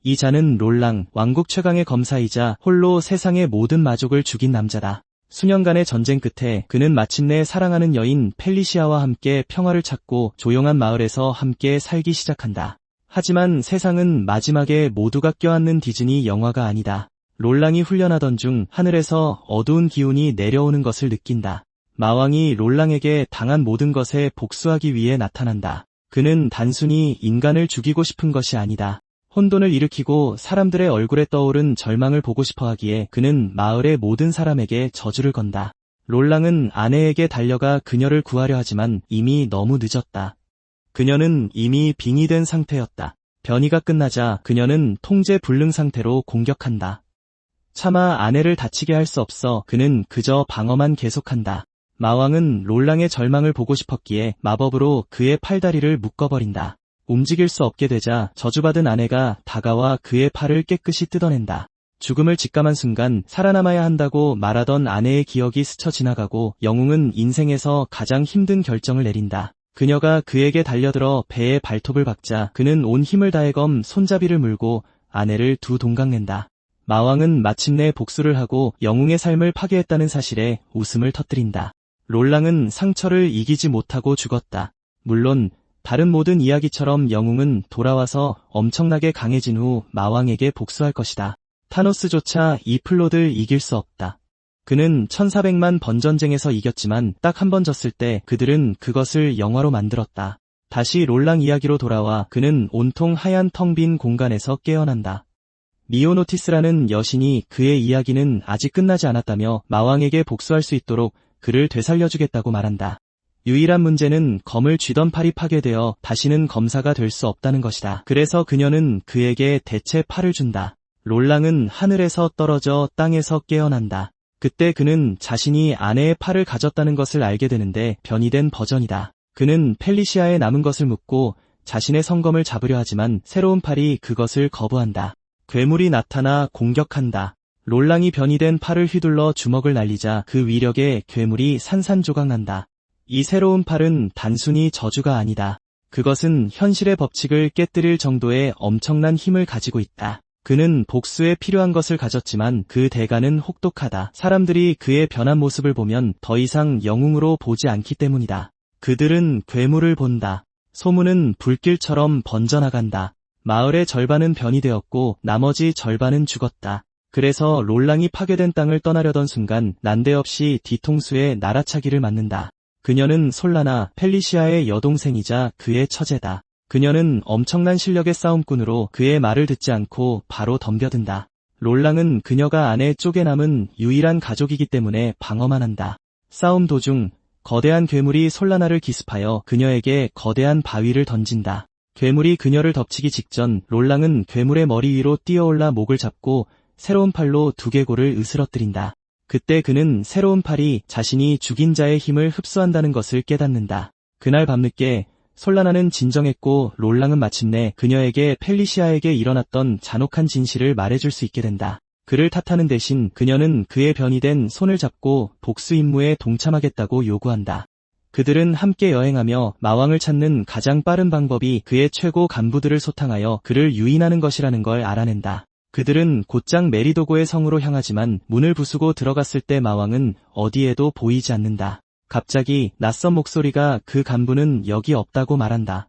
이 자는 롤랑, 왕국 최강의 검사이자 홀로 세상의 모든 마족을 죽인 남자다. 수년간의 전쟁 끝에 그는 마침내 사랑하는 여인 펠리시아와 함께 평화를 찾고 조용한 마을에서 함께 살기 시작한다. 하지만 세상은 마지막에 모두가 껴안는 디즈니 영화가 아니다. 롤랑이 훈련하던 중 하늘에서 어두운 기운이 내려오는 것을 느낀다. 마왕이 롤랑에게 당한 모든 것에 복수하기 위해 나타난다. 그는 단순히 인간을 죽이고 싶은 것이 아니다. 혼돈을 일으키고 사람들의 얼굴에 떠오른 절망을 보고 싶어 하기에 그는 마을의 모든 사람에게 저주를 건다. 롤랑은 아내에게 달려가 그녀를 구하려 하지만 이미 너무 늦었다. 그녀는 이미 빙의된 상태였다. 변이가 끝나자 그녀는 통제 불능 상태로 공격한다. 차마 아내를 다치게 할 수 없어 그는 그저 방어만 계속한다. 마왕은 롤랑의 절망을 보고 싶었기에 마법으로 그의 팔다리를 묶어버린다. 움직일 수 없게 되자 저주받은 아내가 다가와 그의 팔을 깨끗이 뜯어낸다. 죽음을 직감한 순간 살아남아야 한다고 말하던 아내의 기억이 스쳐 지나가고 영웅은 인생에서 가장 힘든 결정을 내린다. 그녀가 그에게 달려들어 배에 발톱을 박자 그는 온 힘을 다해 검 손잡이를 물고 아내를 두 동강낸다. 마왕은 마침내 복수를 하고 영웅의 삶을 파괴했다는 사실에 웃음을 터뜨린다. 롤랑은 상처를 이기지 못하고 죽었다. 물론 다른 모든 이야기처럼 영웅은 돌아와서 엄청나게 강해진 후 마왕에게 복수할 것이다. 타노스조차 이 플롯을 이길 수 없다. 그는 1400만 번 전쟁에서 이겼지만 딱 한 번 졌을 때 그들은 그것을 영화로 만들었다. 다시 롤랑 이야기로 돌아와 그는 온통 하얀 텅 빈 공간에서 깨어난다. 미오노티스라는 여신이 그의 이야기는 아직 끝나지 않았다며 마왕에게 복수할 수 있도록 그를 되살려주겠다고 말한다. 유일한 문제는 검을 쥐던 팔이 파괴되어 다시는 검사가 될 수 없다는 것이다. 그래서 그녀는 그에게 대체 팔을 준다. 롤랑은 하늘에서 떨어져 땅에서 깨어난다. 그때 그는 자신이 아내의 팔을 가졌다는 것을 알게 되는데 변이된 버전이다. 그는 펠리시아에 남은 것을 묻고 자신의 성검을 잡으려 하지만 새로운 팔이 그것을 거부한다. 괴물이 나타나 공격한다. 롤랑이 변이된 팔을 휘둘러 주먹을 날리자 그 위력에 괴물이 산산조각난다. 이 새로운 팔은 단순히 저주가 아니다. 그것은 현실의 법칙을 깨뜨릴 정도의 엄청난 힘을 가지고 있다. 그는 복수에 필요한 것을 가졌지만 그 대가는 혹독하다. 사람들이 그의 변한 모습을 보면 더 이상 영웅으로 보지 않기 때문이다. 그들은 괴물을 본다. 소문은 불길처럼 번져나간다. 마을의 절반은 변이되었고 나머지 절반은 죽었다. 그래서 롤랑이 파괴된 땅을 떠나려던 순간 난데없이 뒤통수에 날아차기를 맞는다. 그녀는 솔라나 펠리시아의 여동생이자 그의 처제다. 그녀는 엄청난 실력의 싸움꾼으로 그의 말을 듣지 않고 바로 덤벼든다. 롤랑은 그녀가 아내 쪽에 남은 유일한 가족이기 때문에 방어만 한다. 싸움 도중 거대한 괴물이 솔라나를 기습하여 그녀에게 거대한 바위를 던진다. 괴물이 그녀를 덮치기 직전 롤랑은 괴물의 머리 위로 뛰어올라 목을 잡고 새로운 팔로 두개골을 으스러뜨린다. 그때 그는 새로운 팔이 자신이 죽인 자의 힘을 흡수한다는 것을 깨닫는다. 그날 밤늦게 솔라나는 진정했고 롤랑은 마침내 그녀에게 펠리시아에게 일어났던 잔혹한 진실을 말해줄 수 있게 된다. 그를 탓하는 대신 그녀는 그의 변이된 손을 잡고 복수 임무에 동참하겠다고 요구한다. 그들은 함께 여행하며 마왕을 찾는 가장 빠른 방법이 그의 최고 간부들을 소탕하여 그를 유인하는 것이라는 걸 알아낸다. 그들은 곧장 메리도고의 성으로 향하지만 문을 부수고 들어갔을 때 마왕은 어디에도 보이지 않는다. 갑자기 낯선 목소리가 그 간부는 여기 없다고 말한다.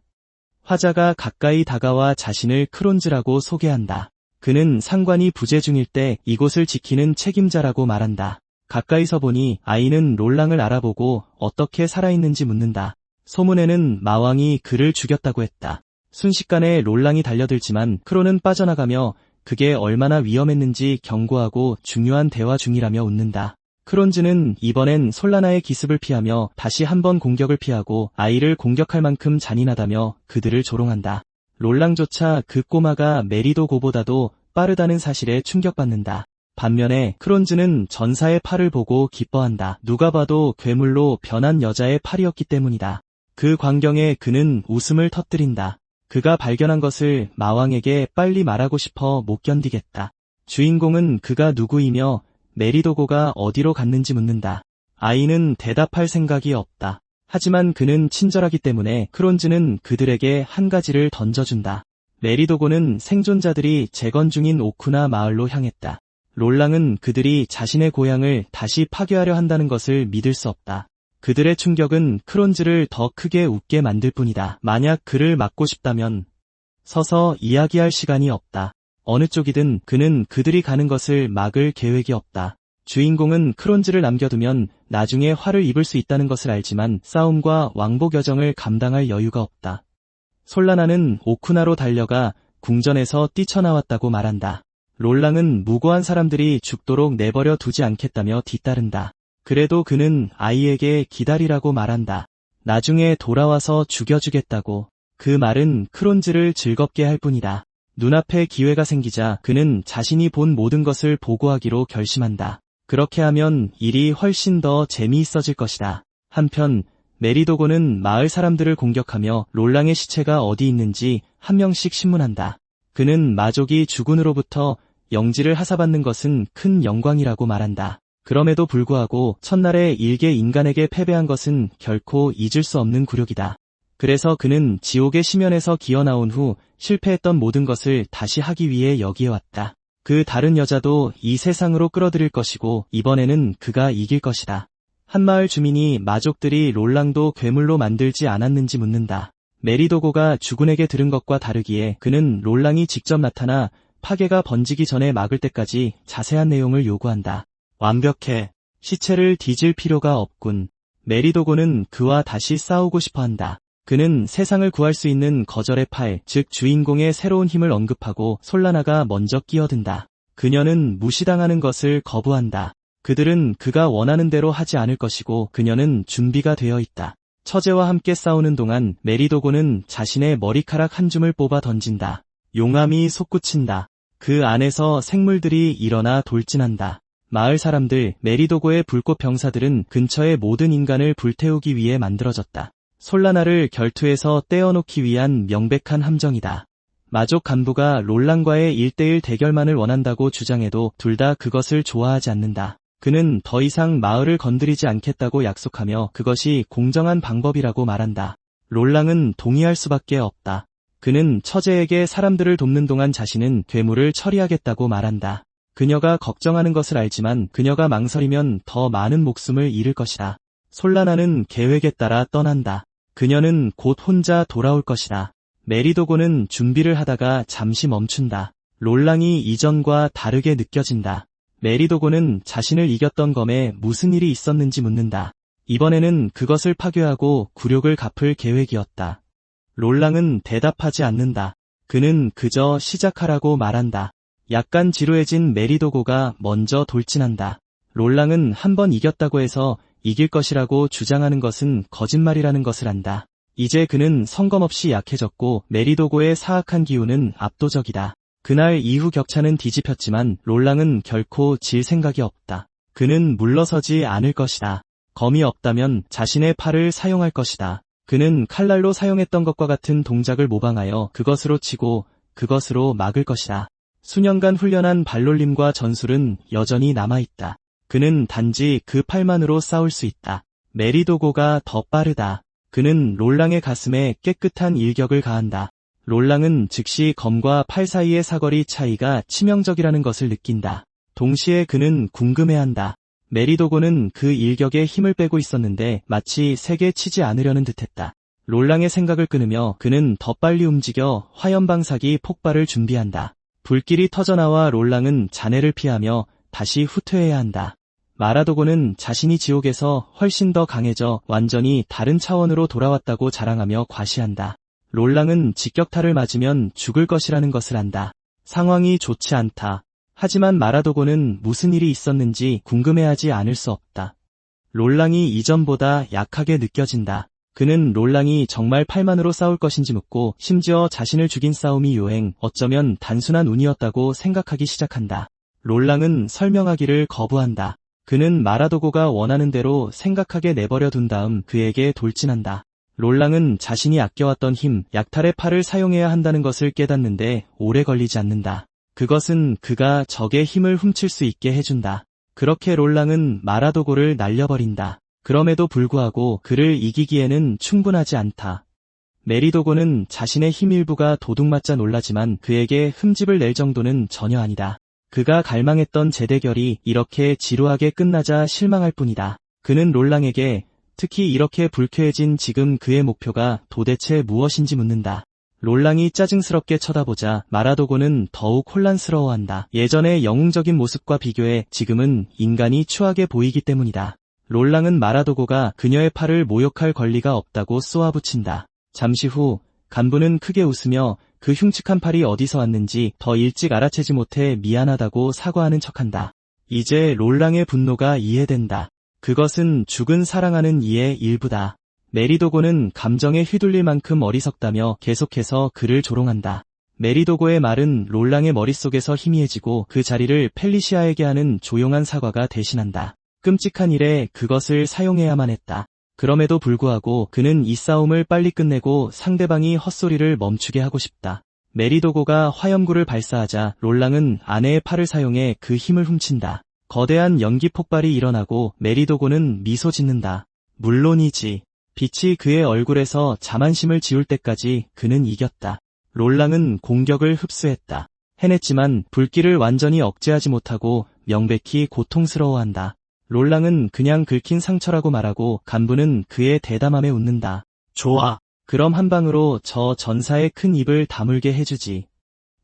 화자가 가까이 다가와 자신을 크론즈라고 소개한다. 그는 상관이 부재 중일 때 이곳을 지키는 책임자라고 말한다. 가까이서 보니 아이는 롤랑을 알아보고 어떻게 살아있는지 묻는다. 소문에는 마왕이 그를 죽였다고 했다. 순식간에 롤랑이 달려들지만 크론은 빠져나가며 그게 얼마나 위험했는지 경고하고 중요한 대화 중이라며 웃는다. 크론즈는 이번엔 솔라나의 기습을 피하며 다시 한번 공격을 피하고 아이를 공격할 만큼 잔인하다며 그들을 조롱한다. 롤랑조차 그 꼬마가 메리도고보다도 빠르다는 사실에 충격받는다. 반면에 크론즈는 전사의 팔을 보고 기뻐한다. 누가 봐도 괴물로 변한 여자의 팔이었기 때문이다. 그 광경에 그는 웃음을 터뜨린다. 그가 발견한 것을 마왕에게 빨리 말하고 싶어 못 견디겠다. 주인공은 그가 누구이며 메리도고가 어디로 갔는지 묻는다. 아이는 대답할 생각이 없다. 하지만 그는 친절하기 때문에 크론즈는 그들에게 한 가지를 던져준다. 메리도고는 생존자들이 재건 중인 오쿠나 마을로 향했다. 롤랑은 그들이 자신의 고향을 다시 파괴하려 한다는 것을 믿을 수 없다. 그들의 충격은 크론즈를 더 크게 웃게 만들 뿐이다. 만약 그를 막고 싶다면 서서 이야기할 시간이 없다. 어느 쪽이든 그는 그들이 가는 것을 막을 계획이 없다. 주인공은 크론즈를 남겨두면 나중에 화를 입을 수 있다는 것을 알지만 싸움과 왕복 여정을 감당할 여유가 없다. 솔라나는 오쿠나로 달려가 궁전에서 뛰쳐나왔다고 말한다. 롤랑은 무고한 사람들이 죽도록 내버려 두지 않겠다며 뒤따른다. 그래도 그는 아이에게 기다리라고 말한다. 나중에 돌아와서 죽여주겠다고. 그 말은 크론즈를 즐겁게 할 뿐이다. 눈앞에 기회가 생기자 그는 자신이 본 모든 것을 보고하기로 결심한다. 그렇게 하면 일이 훨씬 더 재미있어질 것이다. 한편 메리도고는 마을 사람들을 공격하며 롤랑의 시체가 어디 있는지 한 명씩 신문한다. 그는 마족이 주군으로부터 영지를 하사받는 것은 큰 영광이라고 말한다. 그럼에도 불구하고 첫날에 일개 인간에게 패배한 것은 결코 잊을 수 없는 굴욕이다. 그래서 그는 지옥의 심연에서 기어나온 후 실패했던 모든 것을 다시 하기 위해 여기에 왔다. 그 다른 여자도 이 세상으로 끌어들일 것이고 이번에는 그가 이길 것이다. 한마을 주민이 마족들이 롤랑도 괴물로 만들지 않았는지 묻는다. 메리도고가 주군에게 들은 것과 다르기에 그는 롤랑이 직접 나타나 파괴가 번지기 전에 막을 때까지 자세한 내용을 요구한다. 완벽해. 시체를 뒤질 필요가 없군. 메리도고는 그와 다시 싸우고 싶어한다. 그는 세상을 구할 수 있는 거절의 팔, 즉 주인공의 새로운 힘을 언급하고 솔라나가 먼저 끼어든다. 그녀는 무시당하는 것을 거부한다. 그들은 그가 원하는 대로 하지 않을 것이고 그녀는 준비가 되어 있다. 처제와 함께 싸우는 동안 메리도고는 자신의 머리카락 한 줌을 뽑아 던진다. 용암이 솟구친다. 그 안에서 생물들이 일어나 돌진한다. 마을 사람들, 메리도고의 불꽃 병사들은 근처의 모든 인간을 불태우기 위해 만들어졌다. 솔라나를 결투에서 떼어놓기 위한 명백한 함정이다. 마족 간부가 롤랑과의 1대1 대결만을 원한다고 주장해도 둘 다 그것을 좋아하지 않는다. 그는 더 이상 마을을 건드리지 않겠다고 약속하며 그것이 공정한 방법이라고 말한다. 롤랑은 동의할 수밖에 없다. 그는 처제에게 사람들을 돕는 동안 자신은 괴물을 처리하겠다고 말한다. 그녀가 걱정하는 것을 알지만 그녀가 망설이면 더 많은 목숨을 잃을 것이다. 솔라나는 계획에 따라 떠난다. 그녀는 곧 혼자 돌아올 것이다. 메리도고는 준비를 하다가 잠시 멈춘다. 롤랑이 이전과 다르게 느껴진다. 메리도고는 자신을 이겼던 검에 무슨 일이 있었는지 묻는다. 이번에는 그것을 파괴하고 굴욕을 갚을 계획이었다. 롤랑은 대답하지 않는다. 그는 그저 시작하라고 말한다. 약간 지루해진 메리도고가 먼저 돌진한다. 롤랑은 한 번 이겼다고 해서 이길 것이라고 주장하는 것은 거짓말이라는 것을 안다. 이제 그는 성검없이 약해졌고 메리도고의 사악한 기운은 압도적이다. 그날 이후 격차는 뒤집혔지만 롤랑은 결코 질 생각이 없다. 그는 물러서지 않을 것이다. 검이 없다면 자신의 팔을 사용할 것이다. 그는 칼날로 사용했던 것과 같은 동작을 모방하여 그것으로 치고 그것으로 막을 것이다. 수년간 훈련한 발놀림과 전술은 여전히 남아있다. 그는 단지 그 팔만으로 싸울 수 있다. 메리도고가 더 빠르다. 그는 롤랑의 가슴에 깨끗한 일격을 가한다. 롤랑은 즉시 검과 팔 사이의 사거리 차이가 치명적이라는 것을 느낀다. 동시에 그는 궁금해한다. 메리도고는 그 일격에 힘을 빼고 있었는데 마치 세게 치지 않으려는 듯했다. 롤랑의 생각을 끊으며 그는 더 빨리 움직여 화염방사기 폭발을 준비한다. 불길이 터져나와 롤랑은 잔해를 피하며 다시 후퇴해야 한다. 마라도고는 자신이 지옥에서 훨씬 더 강해져 완전히 다른 차원으로 돌아왔다고 자랑하며 과시한다. 롤랑은 직격탄을 맞으면 죽을 것이라는 것을 안다. 상황이 좋지 않다. 하지만 마라도고는 무슨 일이 있었는지 궁금해하지 않을 수 없다. 롤랑이 이전보다 약하게 느껴진다. 그는 롤랑이 정말 팔만으로 싸울 것인지 묻고 심지어 자신을 죽인 싸움이 요행, 어쩌면 단순한 운이었다고 생각하기 시작한다. 롤랑은 설명하기를 거부한다. 그는 마라도고가 원하는 대로 생각하게 내버려 둔 다음 그에게 돌진한다. 롤랑은 자신이 아껴왔던 힘, 약탈의 팔을 사용해야 한다는 것을 깨닫는데 오래 걸리지 않는다. 그것은 그가 적의 힘을 훔칠 수 있게 해준다. 그렇게 롤랑은 마라도고를 날려버린다. 그럼에도 불구하고 그를 이기기에는 충분하지 않다. 메리도고는 자신의 힘 일부가 도둑맞자 놀라지만 그에게 흠집을 낼 정도는 전혀 아니다. 그가 갈망했던 재대결이 이렇게 지루하게 끝나자 실망할 뿐이다. 그는 롤랑에게 특히 이렇게 불쾌해진 지금 그의 목표가 도대체 무엇인지 묻는다. 롤랑이 짜증스럽게 쳐다보자 마라도고는 더욱 혼란스러워한다. 예전의 영웅적인 모습과 비교해 지금은 인간이 추하게 보이기 때문이다. 롤랑은 마라도고가 그녀의 팔을 모욕할 권리가 없다고 쏘아붙인다. 잠시 후 간부는 크게 웃으며 그 흉측한 팔이 어디서 왔는지 더 일찍 알아채지 못해 미안하다고 사과하는 척한다. 이제 롤랑의 분노가 이해된다. 그것은 죽은 사랑하는 이의 일부다. 메리도고는 감정에 휘둘릴 만큼 어리석다며 계속해서 그를 조롱한다. 메리도고의 말은 롤랑의 머릿속에서 희미해지고 그 자리를 펠리시아에게 하는 조용한 사과가 대신한다. 끔찍한 일에 그것을 사용해야만 했다. 그럼에도 불구하고 그는 이 싸움을 빨리 끝내고 상대방이 헛소리를 멈추게 하고 싶다. 메리도고가 화염구를 발사하자 롤랑은 아내의 팔을 사용해 그 힘을 훔친다. 거대한 연기 폭발이 일어나고 메리도고는 미소 짓는다. 물론이지. 빛이 그의 얼굴에서 자만심을 지울 때까지 그는 이겼다. 롤랑은 공격을 흡수했다. 해냈지만 불길을 완전히 억제하지 못하고 명백히 고통스러워한다. 롤랑은 그냥 긁힌 상처라고 말하고 간부는 그의 대담함에 웃는다. 좋아. 그럼 한 방으로 저 전사의 큰 입을 다물게 해주지.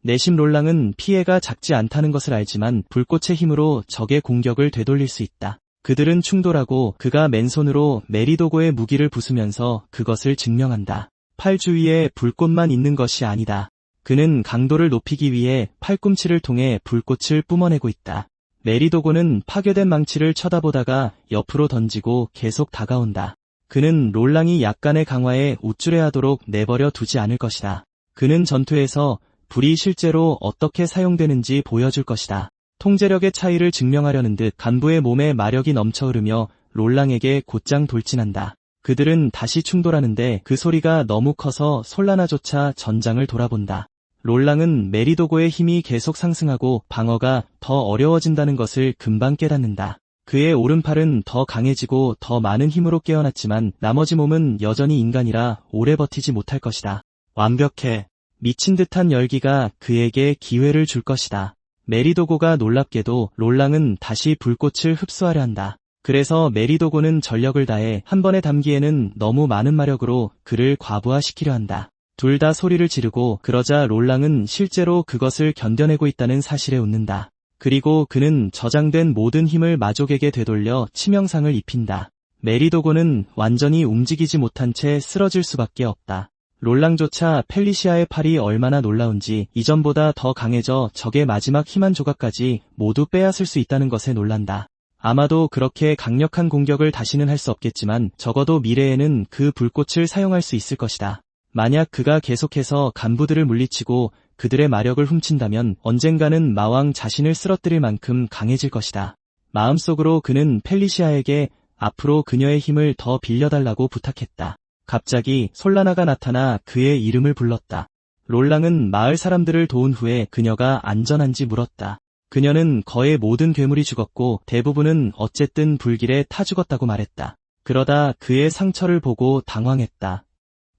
내심 롤랑은 피해가 작지 않다는 것을 알지만 불꽃의 힘으로 적의 공격을 되돌릴 수 있다. 그들은 충돌하고 그가 맨손으로 메리도고의 무기를 부수면서 그것을 증명한다. 팔 주위에 불꽃만 있는 것이 아니다. 그는 강도를 높이기 위해 팔꿈치를 통해 불꽃을 뿜어내고 있다. 메리도고는 파괴된 망치를 쳐다보다가 옆으로 던지고 계속 다가온다. 그는 롤랑이 약간의 강화에 우쭐해하도록 내버려 두지 않을 것이다. 그는 전투에서 불이 실제로 어떻게 사용되는지 보여줄 것이다. 통제력의 차이를 증명하려는 듯 간부의 몸에 마력이 넘쳐 흐르며 롤랑에게 곧장 돌진한다. 그들은 다시 충돌하는데 그 소리가 너무 커서 솔라나조차 전장을 돌아본다. 롤랑은 메리도고의 힘이 계속 상승하고 방어가 더 어려워진다는 것을 금방 깨닫는다. 그의 오른팔은 더 강해지고 더 많은 힘으로 깨어났지만 나머지 몸은 여전히 인간이라 오래 버티지 못할 것이다. 완벽해. 미친 듯한 열기가 그에게 기회를 줄 것이다. 메리도고가 놀랍게도 롤랑은 다시 불꽃을 흡수하려 한다. 그래서 메리도고는 전력을 다해 한 번에 담기에는 너무 많은 마력으로 그를 과부하시키려 한다. 둘 다 소리를 지르고 그러자 롤랑은 실제로 그것을 견뎌내고 있다는 사실에 웃는다. 그리고 그는 저장된 모든 힘을 마족에게 되돌려 치명상을 입힌다. 메리도고는 완전히 움직이지 못한 채 쓰러질 수밖에 없다. 롤랑조차 펠리시아의 팔이 얼마나 놀라운지 이전보다 더 강해져 적의 마지막 힘 한 조각까지 모두 빼앗을 수 있다는 것에 놀란다. 아마도 그렇게 강력한 공격을 다시는 할 수 없겠지만 적어도 미래에는 그 불꽃을 사용할 수 있을 것이다. 만약 그가 계속해서 간부들을 물리치고 그들의 마력을 훔친다면 언젠가는 마왕 자신을 쓰러뜨릴 만큼 강해질 것이다. 마음속으로 그는 펠리시아에게 앞으로 그녀의 힘을 더 빌려달라고 부탁했다. 갑자기 솔라나가 나타나 그의 이름을 불렀다. 롤랑은 마을 사람들을 도운 후에 그녀가 안전한지 물었다. 그녀는 거의 모든 괴물이 죽었고 대부분은 어쨌든 불길에 타 죽었다고 말했다. 그러다 그의 상처를 보고 당황했다.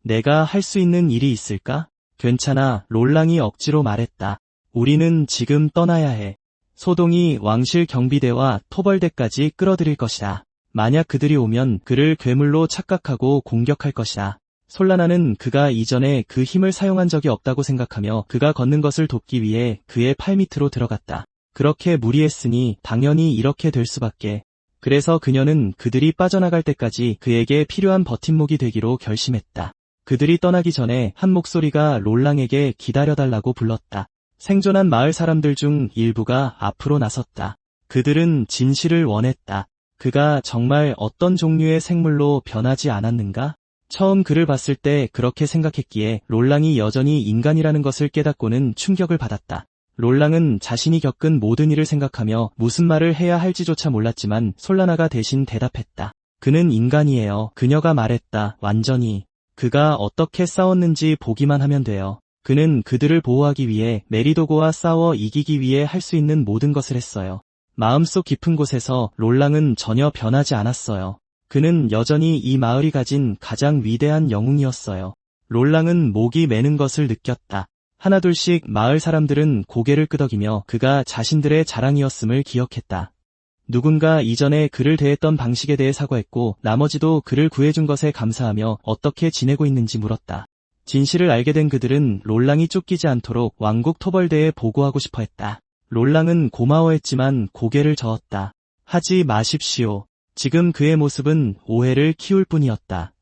내가 할 수 있는 일이 있을까? 괜찮아, 롤랑이 억지로 말했다. 우리는 지금 떠나야 해. 소동이 왕실 경비대와 토벌대까지 끌어들일 것이다. 만약 그들이 오면 그를 괴물로 착각하고 공격할 것이다. 솔라나는 그가 이전에 그 힘을 사용한 적이 없다고 생각하며 그가 걷는 것을 돕기 위해 그의 팔 밑으로 들어갔다. 그렇게 무리했으니 당연히 이렇게 될 수밖에. 그래서 그녀는 그들이 빠져나갈 때까지 그에게 필요한 버팀목이 되기로 결심했다. 그들이 떠나기 전에 한 목소리가 롤랑에게 기다려달라고 불렀다. 생존한 마을 사람들 중 일부가 앞으로 나섰다. 그들은 진실을 원했다. 그가 정말 어떤 종류의 생물로 변하지 않았는가? 처음 그를 봤을 때 그렇게 생각했기에 롤랑이 여전히 인간이라는 것을 깨닫고는 충격을 받았다. 롤랑은 자신이 겪은 모든 일을 생각하며 무슨 말을 해야 할지조차 몰랐지만 솔라나가 대신 대답했다. 그는 인간이에요. 그녀가 말했다. 완전히. 그가 어떻게 싸웠는지 보기만 하면 돼요. 그는 그들을 보호하기 위해 메리도고와 싸워 이기기 위해 할 수 있는 모든 것을 했어요. 마음속 깊은 곳에서 롤랑은 전혀 변하지 않았어요. 그는 여전히 이 마을이 가진 가장 위대한 영웅이었어요. 롤랑은 목이 메는 것을 느꼈다. 하나둘씩 마을 사람들은 고개를 끄덕이며 그가 자신들의 자랑이었음을 기억했다. 누군가 이전에 그를 대했던 방식에 대해 사과했고 나머지도 그를 구해준 것에 감사하며 어떻게 지내고 있는지 물었다. 진실을 알게 된 그들은 롤랑이 쫓기지 않도록 왕국 토벌대에 보고하고 싶어 했다. 롤랑은 고마워했지만 고개를 저었다. 하지 마십시오. 지금 그의 모습은 오해를 키울 뿐이었다.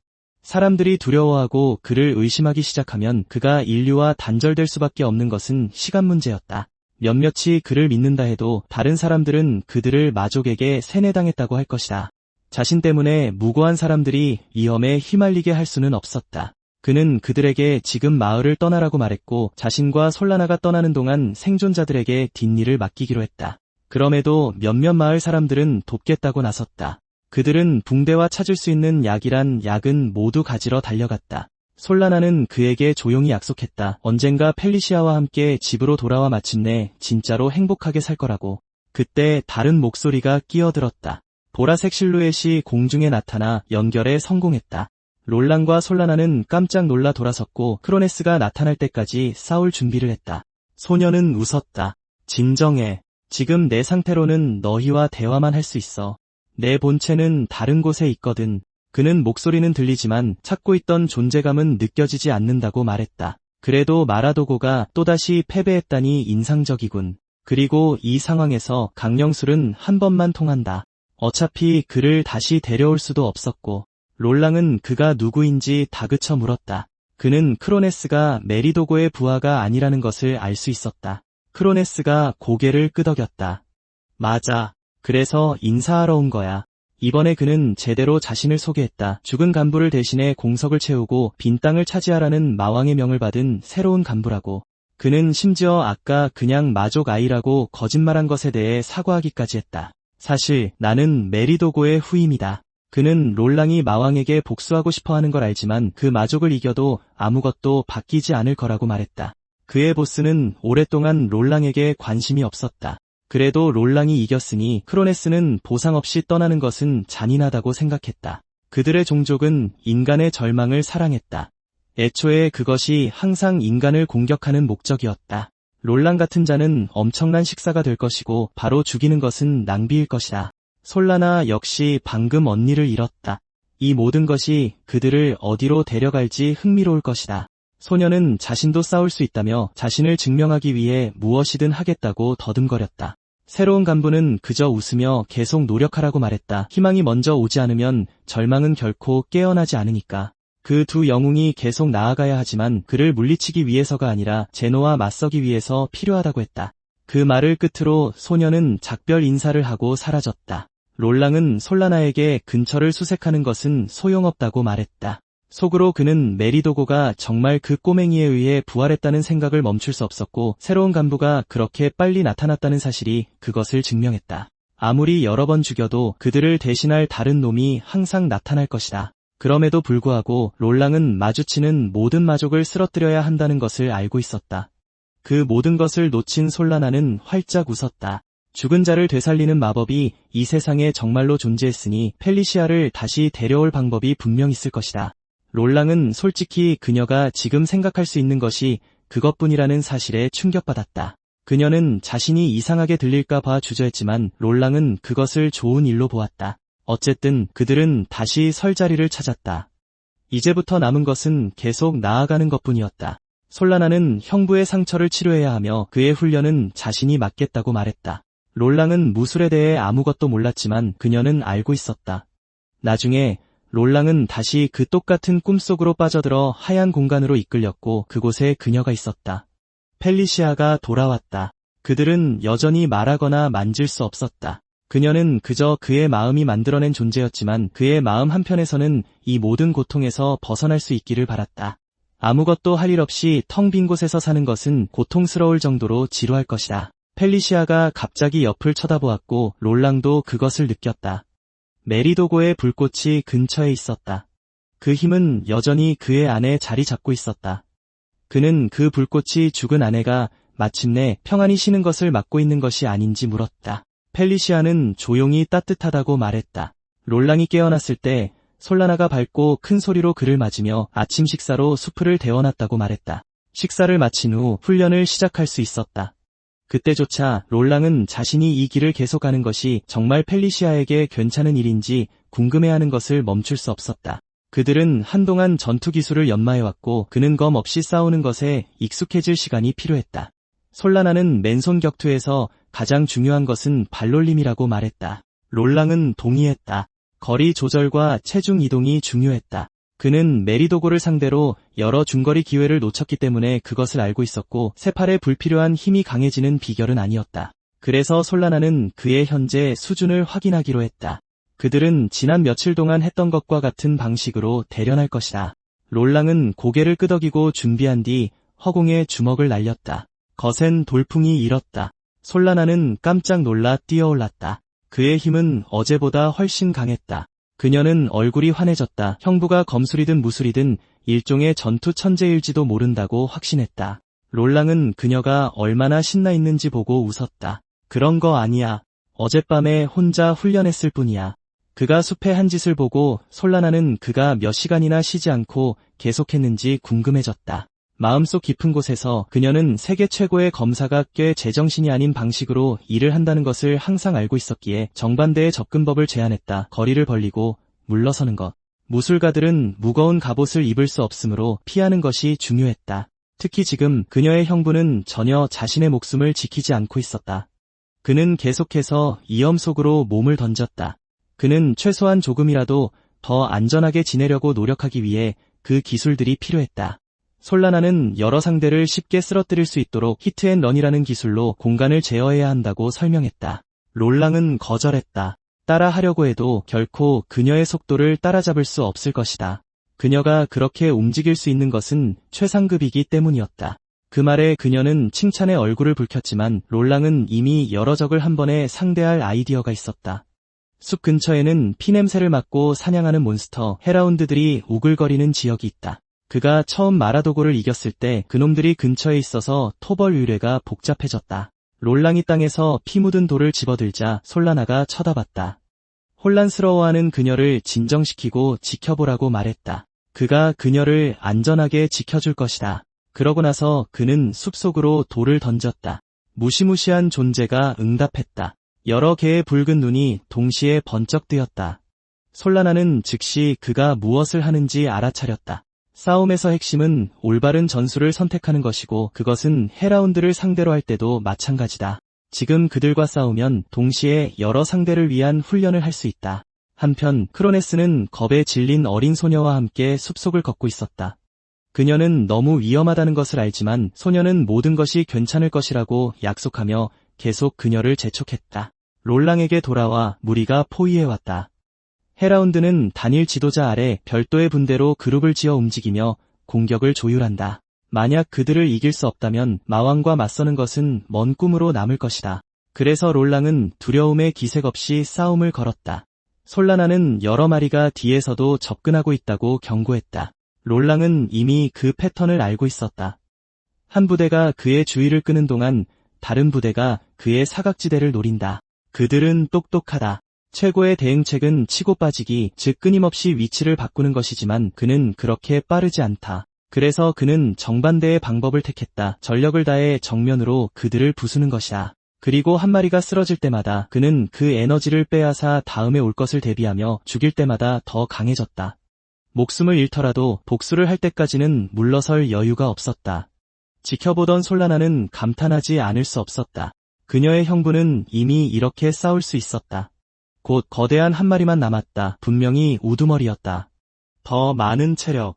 사람들이 두려워하고 그를 의심하기 시작하면 그가 인류와 단절될 수밖에 없는 것은 시간 문제였다. 몇몇이 그를 믿는다 해도 다른 사람들은 그들을 마족에게 세뇌당했다고 할 것이다. 자신 때문에 무고한 사람들이 위험에 휘말리게 할 수는 없었다. 그는 그들에게 지금 마을을 떠나라고 말했고 자신과 솔라나가 떠나는 동안 생존자들에게 뒷일을 맡기기로 했다. 그럼에도 몇몇 마을 사람들은 돕겠다고 나섰다. 그들은 붕대와 찾을 수 있는 약이란 약은 모두 가지러 달려갔다. 솔라나는 그에게 조용히 약속했다. 언젠가 펠리시아와 함께 집으로 돌아와 마침내 진짜로 행복하게 살 거라고. 그때 다른 목소리가 끼어들었다. 보라색 실루엣이 공중에 나타나 연결에 성공했다. 롤랑과 솔라나는 깜짝 놀라 돌아섰고 크로네스가 나타날 때까지 싸울 준비를 했다. 소녀는 웃었다. 진정해. 지금 내 상태로는 너희와 대화만 할 수 있어. 내 본체는 다른 곳에 있거든. 그는 목소리는 들리지만 찾고 있던 존재감은 느껴지지 않는다고 말했다. 그래도 마라도고가 또다시 패배했다니 인상적이군. 그리고 이 상황에서 강령술은 한 번만 통한다. 어차피 그를 다시 데려올 수도 없었고. 롤랑은 그가 누구인지 다그쳐 물었다. 그는 크로네스가 메리도고의 부하가 아니라는 것을 알 수 있었다. 크로네스가 고개를 끄덕였다. 맞아. 그래서 인사하러 온 거야. 이번에 그는 제대로 자신을 소개했다. 죽은 간부를 대신해 공석을 채우고 빈 땅을 차지하라는 마왕의 명을 받은 새로운 간부라고. 그는 심지어 아까 그냥 마족 아이라고 거짓말한 것에 대해 사과하기까지 했다. 사실 나는 메리도고의 후임이다. 그는 롤랑이 마왕에게 복수하고 싶어하는 걸 알지만 그 마족을 이겨도 아무것도 바뀌지 않을 거라고 말했다. 그의 보스는 오랫동안 롤랑에게 관심이 없었다. 그래도 롤랑이 이겼으니 크로네스는 보상 없이 떠나는 것은 잔인하다고 생각했다. 그들의 종족은 인간의 절망을 사랑했다. 애초에 그것이 항상 인간을 공격하는 목적이었다. 롤랑 같은 자는 엄청난 식사가 될 것이고 바로 죽이는 것은 낭비일 것이다. 솔라나 역시 방금 언니를 잃었다. 이 모든 것이 그들을 어디로 데려갈지 흥미로울 것이다. 소녀는 자신도 싸울 수 있다며 자신을 증명하기 위해 무엇이든 하겠다고 더듬거렸다. 새로운 간부는 그저 웃으며 계속 노력하라고 말했다. 희망이 먼저 오지 않으면 절망은 결코 깨어나지 않으니까. 그 두 영웅이 계속 나아가야 하지만 그를 물리치기 위해서가 아니라 제노와 맞서기 위해서 필요하다고 했다. 그 말을 끝으로 소녀는 작별 인사를 하고 사라졌다. 롤랑은 솔라나에게 근처를 수색하는 것은 소용없다고 말했다. 속으로 그는 메리도고가 정말 그 꼬맹이에 의해 부활했다는 생각을 멈출 수 없었고 새로운 간부가 그렇게 빨리 나타났다는 사실이 그것을 증명했다. 아무리 여러 번 죽여도 그들을 대신할 다른 놈이 항상 나타날 것이다. 그럼에도 불구하고 롤랑은 마주치는 모든 마족을 쓰러뜨려야 한다는 것을 알고 있었다. 그 모든 것을 놓친 솔라나는 활짝 웃었다. 죽은 자를 되살리는 마법이 이 세상에 정말로 존재했으니 펠리시아를 다시 데려올 방법이 분명 있을 것이다. 롤랑은 솔직히 그녀가 지금 생각할 수 있는 것이 그것뿐이라는 사실에 충격받았다. 그녀는 자신이 이상하게 들릴까 봐 주저했지만 롤랑은 그것을 좋은 일로 보았다. 어쨌든 그들은 다시 설 자리를 찾았다. 이제부터 남은 것은 계속 나아가는 것뿐이었다. 솔라나는 형부의 상처를 치료해야 하며 그의 훈련은 자신이 맡겠다고 말했다. 롤랑은 무술에 대해 아무것도 몰랐지만 그녀는 알고 있었다. 나중에 롤랑은 다시 그 똑같은 꿈속으로 빠져들어 하얀 공간으로 이끌렸고 그곳에 그녀가 있었다. 펠리시아가 돌아왔다. 그들은 여전히 말하거나 만질 수 없었다. 그녀는 그저 그의 마음이 만들어낸 존재였지만 그의 마음 한편에서는 이 모든 고통에서 벗어날 수 있기를 바랐다. 아무것도 할 일 없이 텅 빈 곳에서 사는 것은 고통스러울 정도로 지루할 것이다. 펠리시아가 갑자기 옆을 쳐다보았고 롤랑도 그것을 느꼈다. 메리도고의 불꽃이 근처에 있었다. 그 힘은 여전히 그의 안에 자리 잡고 있었다. 그는 그 불꽃이 죽은 아내가 마침내 평안히 쉬는 것을 막고 있는 것이 아닌지 물었다. 펠리시아는 조용히 따뜻하다고 말했다. 롤랑이 깨어났을 때 솔라나가 밝고 큰 소리로 그를 맞으며 아침 식사로 수프를 데워놨다고 말했다. 식사를 마친 후 훈련을 시작할 수 있었다. 그때조차 롤랑은 자신이 이 길을 계속가는 것이 정말 펠리시아에게 괜찮은 일인지 궁금해하는 것을 멈출 수 없었다. 그들은 한동안 전투 기술을 연마해왔고 그는 검 없이 싸우는 것에 익숙해질 시간이 필요했다. 솔라나는 맨손 격투에서 가장 중요한 것은 발놀림이라고 말했다. 롤랑은 동의했다. 거리 조절과 체중 이동이 중요했다. 그는 메리도고를 상대로 여러 중거리 기회를 놓쳤기 때문에 그것을 알고 있었고 세팔에 불필요한 힘이 강해지는 비결은 아니었다. 그래서 솔라나는 그의 현재 수준을 확인하기로 했다. 그들은 지난 며칠 동안 했던 것과 같은 방식으로 대련할 것이다. 롤랑은 고개를 끄덕이고 준비한 뒤 허공에 주먹을 날렸다. 거센 돌풍이 일었다. 솔라나는 깜짝 놀라 뛰어올랐다. 그의 힘은 어제보다 훨씬 강했다. 그녀는 얼굴이 환해졌다. 형부가 검술이든 무술이든 일종의 전투 천재일지도 모른다고 확신했다. 롤랑은 그녀가 얼마나 신나 있는지 보고 웃었다. 그런 거 아니야. 어젯밤에 혼자 훈련했을 뿐이야. 그가 숲의 한 짓을 보고 솔라나는 그가 몇 시간이나 쉬지 않고 계속했는지 궁금해졌다. 마음속 깊은 곳에서 그녀는 세계 최고의 검사가 꽤 제정신이 아닌 방식으로 일을 한다는 것을 항상 알고 있었기에 정반대의 접근법을 제안했다. 거리를 벌리고 물러서는 것. 무술가들은 무거운 갑옷을 입을 수 없으므로 피하는 것이 중요했다. 특히 지금 그녀의 형부는 전혀 자신의 목숨을 지키지 않고 있었다. 그는 계속해서 위험 속으로 몸을 던졌다. 그는 최소한 조금이라도 더 안전하게 지내려고 노력하기 위해 그 기술들이 필요했다. 솔라나는 여러 상대를 쉽게 쓰러뜨릴 수 있도록 히트앤런이라는 기술로 공간을 제어해야 한다고 설명했다. 롤랑은 거절했다. 따라 하려고 해도 결코 그녀의 속도를 따라잡을 수 없을 것이다. 그녀가 그렇게 움직일 수 있는 것은 최상급이기 때문이었다. 그 말에 그녀는 칭찬에 얼굴을 붉혔지만 롤랑은 이미 여러 적을 한 번에 상대할 아이디어가 있었다. 숲 근처에는 피냄새를 맡고 사냥하는 몬스터, 헤라운드들이 우글거리는 지역이 있다. 그가 처음 마라도고를 이겼을 때 그놈들이 근처에 있어서 토벌 의뢰가 복잡해졌다. 롤랑이 땅에서 피 묻은 돌을 집어들자 솔라나가 쳐다봤다. 혼란스러워하는 그녀를 진정시키고 지켜보라고 말했다. 그가 그녀를 안전하게 지켜줄 것이다. 그러고 나서 그는 숲속으로 돌을 던졌다. 무시무시한 존재가 응답했다. 여러 개의 붉은 눈이 동시에 번쩍 뜨였다. 솔라나는 즉시 그가 무엇을 하는지 알아차렸다. 싸움에서 핵심은 올바른 전술을 선택하는 것이고 그것은 헤라운드를 상대로 할 때도 마찬가지다. 지금 그들과 싸우면 동시에 여러 상대를 위한 훈련을 할 수 있다. 한편 크로네스는 겁에 질린 어린 소녀와 함께 숲속을 걷고 있었다. 그녀는 너무 위험하다는 것을 알지만 소녀는 모든 것이 괜찮을 것이라고 약속하며 계속 그녀를 재촉했다. 롤랑에게 돌아와 무리가 포위해왔다. 헤라운드는 단일 지도자 아래 별도의 분대로 그룹을 지어 움직이며 공격을 조율한다. 만약 그들을 이길 수 없다면 마왕과 맞서는 것은 먼 꿈으로 남을 것이다. 그래서 롤랑은 두려움의 기색 없이 싸움을 걸었다. 솔라나는 여러 마리가 뒤에서도 접근하고 있다고 경고했다. 롤랑은 이미 그 패턴을 알고 있었다. 한 부대가 그의 주의를 끄는 동안 다른 부대가 그의 사각지대를 노린다. 그들은 똑똑하다. 최고의 대응책은 치고 빠지기, 즉 끊임없이 위치를 바꾸는 것이지만 그는 그렇게 빠르지 않다. 그래서 그는 정반대의 방법을 택했다. 전력을 다해 정면으로 그들을 부수는 것이다. 그리고 한 마리가 쓰러질 때마다 그는 그 에너지를 빼앗아 다음에 올 것을 대비하며 죽일 때마다 더 강해졌다. 목숨을 잃더라도 복수를 할 때까지는 물러설 여유가 없었다. 지켜보던 솔라나는 감탄하지 않을 수 없었다. 그녀의 형부는 이미 이렇게 싸울 수 있었다. 곧 거대한 한 마리만 남았다. 분명히 우두머리였다. 더 많은 체력,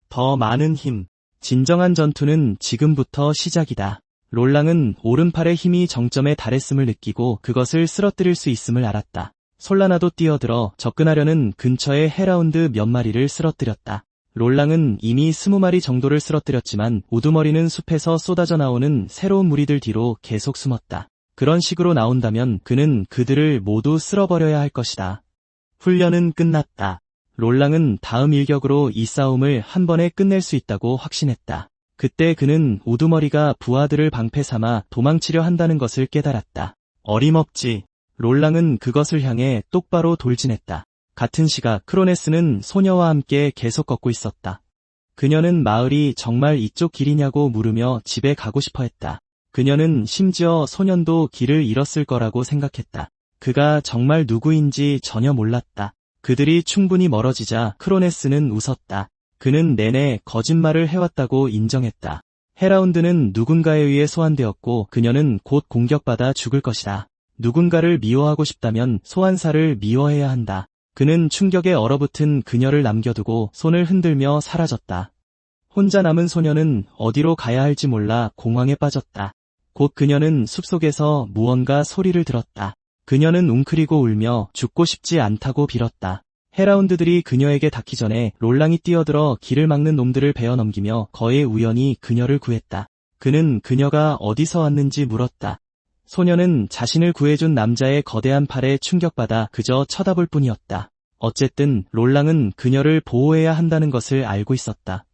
더 많은 힘. 진정한 전투는 지금부터 시작이다. 롤랑은 오른팔의 힘이 정점에 달했음을 느끼고 그것을 쓰러뜨릴 수 있음을 알았다. 솔라나도 뛰어들어 접근하려는 근처의 헤라운드 몇 마리를 쓰러뜨렸다. 롤랑은 이미 20마리 정도를 쓰러뜨렸지만 우두머리는 숲에서 쏟아져 나오는 새로운 무리들 뒤로 계속 숨었다. 그런 식으로 나온다면 그는 그들을 모두 쓸어버려야 할 것이다. 훈련은 끝났다. 롤랑은 다음 일격으로 이 싸움을 한 번에 끝낼 수 있다고 확신했다. 그때 그는 우두머리가 부하들을 방패 삼아 도망치려 한다는 것을 깨달았다. 어림없지. 롤랑은 그것을 향해 똑바로 돌진했다. 같은 시각 크로네스는 소녀와 함께 계속 걷고 있었다. 그녀는 마을이 정말 이쪽 길이냐고 물으며 집에 가고 싶어 했다. 그녀는 심지어 소년도 길을 잃었을 거라고 생각했다. 그가 정말 누구인지 전혀 몰랐다. 그들이 충분히 멀어지자 크로네스는 웃었다. 그는 내내 거짓말을 해왔다고 인정했다. 헤라운드는 누군가에 의해 소환되었고 그녀는 곧 공격받아 죽을 것이다. 누군가를 미워하고 싶다면 소환사를 미워해야 한다. 그는 충격에 얼어붙은 그녀를 남겨두고 손을 흔들며 사라졌다. 혼자 남은 소녀는 어디로 가야 할지 몰라 공황에 빠졌다. 곧 그녀는 숲속에서 무언가 소리를 들었다. 그녀는 웅크리고 울며 죽고 싶지 않다고 빌었다. 헤라운드들이 그녀에게 닿기 전에 롤랑이 뛰어들어 길을 막는 놈들을 베어 넘기며 거의 우연히 그녀를 구했다. 그는 그녀가 어디서 왔는지 물었다. 소녀는 자신을 구해준 남자의 거대한 팔에 충격받아 그저 쳐다볼 뿐이었다. 어쨌든 롤랑은 그녀를 보호해야 한다는 것을 알고 있었다.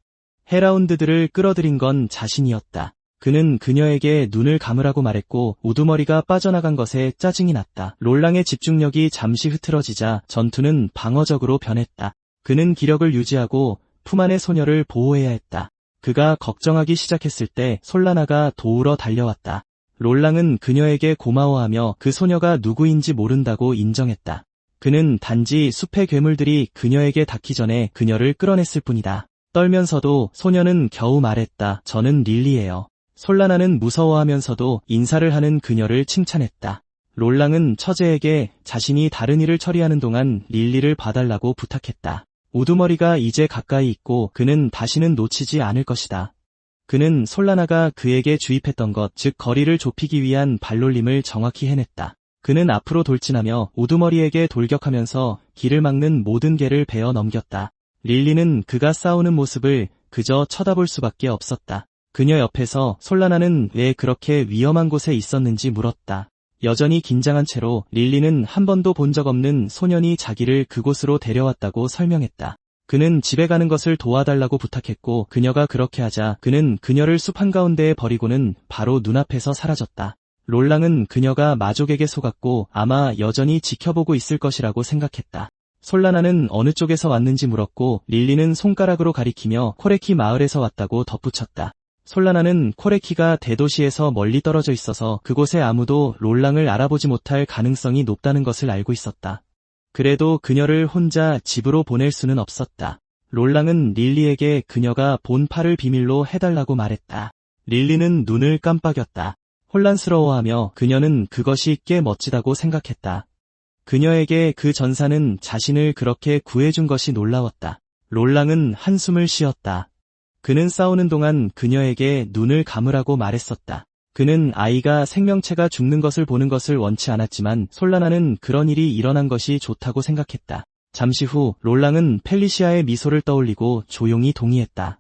헤라운드들을 끌어들인 건 자신이었다. 그는 그녀에게 눈을 감으라고 말했고 우두머리가 빠져나간 것에 짜증이 났다. 롤랑의 집중력이 잠시 흐트러지자 전투는 방어적으로 변했다. 그는 기력을 유지하고 품 안의 소녀를 보호해야 했다. 그가 걱정하기 시작했을 때 솔라나가 도우러 달려왔다. 롤랑은 그녀에게 고마워하며 그 소녀가 누구인지 모른다고 인정했다. 그는 단지 숲의 괴물들이 그녀에게 닿기 전에 그녀를 끌어냈을 뿐이다. 떨면서도 소녀는 겨우 말했다. 저는 릴리예요. 솔라나는 무서워하면서도 인사를 하는 그녀를 칭찬했다. 롤랑은 처제에게 자신이 다른 일을 처리하는 동안 릴리를 봐달라고 부탁했다. 우두머리가 이제 가까이 있고 그는 다시는 놓치지 않을 것이다. 그는 솔라나가 그에게 주입했던 것, 즉 거리를 좁히기 위한 발놀림을 정확히 해냈다. 그는 앞으로 돌진하며 우두머리에게 돌격하면서 길을 막는 모든 개를 베어 넘겼다. 릴리는 그가 싸우는 모습을 그저 쳐다볼 수밖에 없었다. 그녀 옆에서 솔라나는 왜 그렇게 위험한 곳에 있었는지 물었다. 여전히 긴장한 채로 릴리는 한 번도 본 적 없는 소년이 자기를 그곳으로 데려왔다고 설명했다. 그는 집에 가는 것을 도와달라고 부탁했고 그녀가 그렇게 하자 그는 그녀를 숲 한가운데에 버리고는 바로 눈앞에서 사라졌다. 롤랑은 그녀가 마족에게 속았고 아마 여전히 지켜보고 있을 것이라고 생각했다. 솔라나는 어느 쪽에서 왔는지 물었고 릴리는 손가락으로 가리키며 코레키 마을에서 왔다고 덧붙였다. 솔라나는 코레키가 대도시에서 멀리 떨어져 있어서 그곳에 아무도 롤랑을 알아보지 못할 가능성이 높다는 것을 알고 있었다. 그래도 그녀를 혼자 집으로 보낼 수는 없었다. 롤랑은 릴리에게 그녀가 본 팔을 비밀로 해달라고 말했다. 릴리는 눈을 깜빡였다. 혼란스러워하며 그녀는 그것이 꽤 멋지다고 생각했다. 그녀에게 그 전사는 자신을 그렇게 구해준 것이 놀라웠다. 롤랑은 한숨을 쉬었다. 그는 싸우는 동안 그녀에게 눈을 감으라고 말했었다. 그는 아이가 생명체가 죽는 것을 보는 것을 원치 않았지만 솔라나는 그런 일이 일어난 것이 좋다고 생각했다. 잠시 후 롤랑은 펠리시아의 미소를 떠올리고 조용히 동의했다.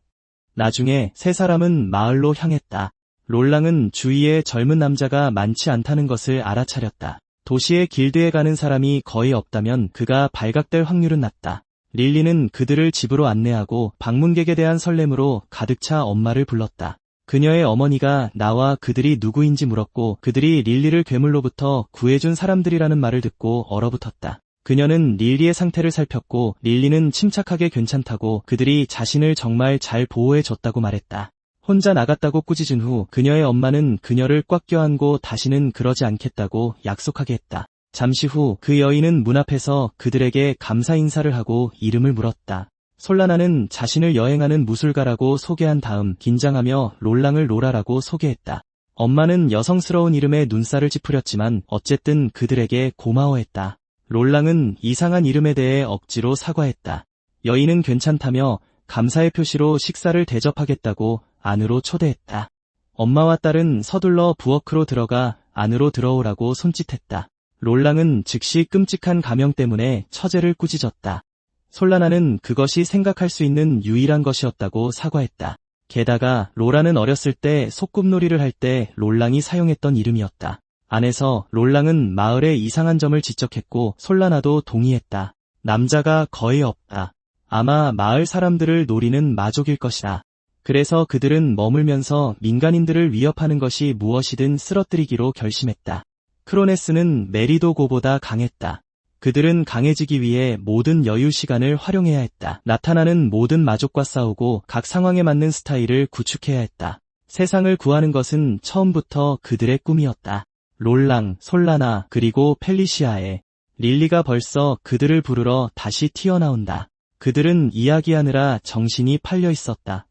나중에 세 사람은 마을로 향했다. 롤랑은 주위에 젊은 남자가 많지 않다는 것을 알아차렸다. 도시의 길드에 가는 사람이 거의 없다면 그가 발각될 확률은 낮다. 릴리는 그들을 집으로 안내하고 방문객에 대한 설렘으로 가득 차 엄마를 불렀다. 그녀의 어머니가 나와 그들이 누구인지 물었고 그들이 릴리를 괴물로부터 구해준 사람들이라는 말을 듣고 얼어붙었다. 그녀는 릴리의 상태를 살폈고 릴리는 침착하게 괜찮다고 그들이 자신을 정말 잘 보호해줬다고 말했다. 혼자 나갔다고 꾸짖은 후 그녀의 엄마는 그녀를 꽉 껴안고 다시는 그러지 않겠다고 약속하게 했다. 잠시 후 그 여인은 문 앞에서 그들에게 감사 인사를 하고 이름을 물었다. 솔라나는 자신을 여행하는 무술가라고 소개한 다음 긴장하며 롤랑을 로라라고 소개했다. 엄마는 여성스러운 이름에 눈살을 찌푸렸지만 어쨌든 그들에게 고마워했다. 롤랑은 이상한 이름에 대해 억지로 사과했다. 여인은 괜찮다며 감사의 표시로 식사를 대접하겠다고 안으로 초대했다. 엄마와 딸은 서둘러 부엌으로 들어가 안으로 들어오라고 손짓했다. 롤랑은 즉시 끔찍한 감형 때문에 처제를 꾸짖었다. 솔라나는 그것이 생각할 수 있는 유일한 것이었다고 사과했다. 게다가 로라는 어렸을 때 소꿉놀이를 할 때 롤랑이 사용했던 이름이었다. 안에서 롤랑은 마을의 이상한 점을 지적했고 솔라나도 동의했다. 남자가 거의 없다. 아마 마을 사람들을 노리는 마족일 것이다. 그래서 그들은 머물면서 민간인들을 위협하는 것이 무엇이든 쓰러뜨리기로 결심했다. 크로네스는 메리도고보다 강했다. 그들은 강해지기 위해 모든 여유 시간을 활용해야 했다. 나타나는 모든 마족과 싸우고 각 상황에 맞는 스타일을 구축해야 했다. 세상을 구하는 것은 처음부터 그들의 꿈이었다. 롤랑, 솔라나, 그리고 펠리시아에 릴리가 벌써 그들을 부르러 다시 튀어나온다. 그들은 이야기하느라 정신이 팔려 있었다.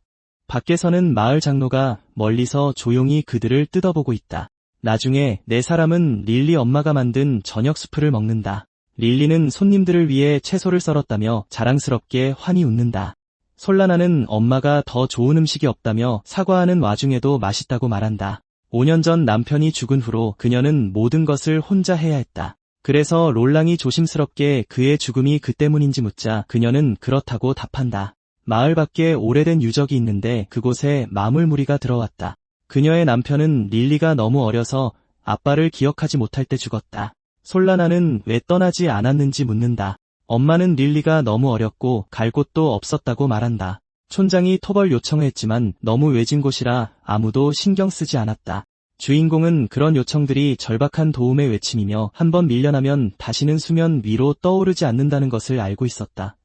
밖에서는 마을 장로가 멀리서 조용히 그들을 뜯어보고 있다. 나중에 네 사람은 릴리 엄마가 만든 저녁 수프를 먹는다. 릴리는 손님들을 위해 채소를 썰었다며 자랑스럽게 환히 웃는다. 솔라나는 엄마가 더 좋은 음식이 없다며 사과하는 와중에도 맛있다고 말한다. 5년 전 남편이 죽은 후로 그녀는 모든 것을 혼자 해야 했다. 그래서 롤랑이 조심스럽게 그의 죽음이 그 때문인지 묻자 그녀는 그렇다고 답한다. 마을 밖에 오래된 유적이 있는데 그곳에 마물무리가 들어왔다. 그녀의 남편은 릴리가 너무 어려서 아빠를 기억하지 못할 때 죽었다. 솔라나는 왜 떠나지 않았는지 묻는다. 엄마는 릴리가 너무 어렸고 갈 곳도 없었다고 말한다. 촌장이 토벌 요청을 했지만 너무 외진 곳이라 아무도 신경 쓰지 않았다. 주인공은 그런 요청들이 절박한 도움의 외침이며 한번 밀려나면 다시는 수면 위로 떠오르지 않는다는 것을 알고 있었다.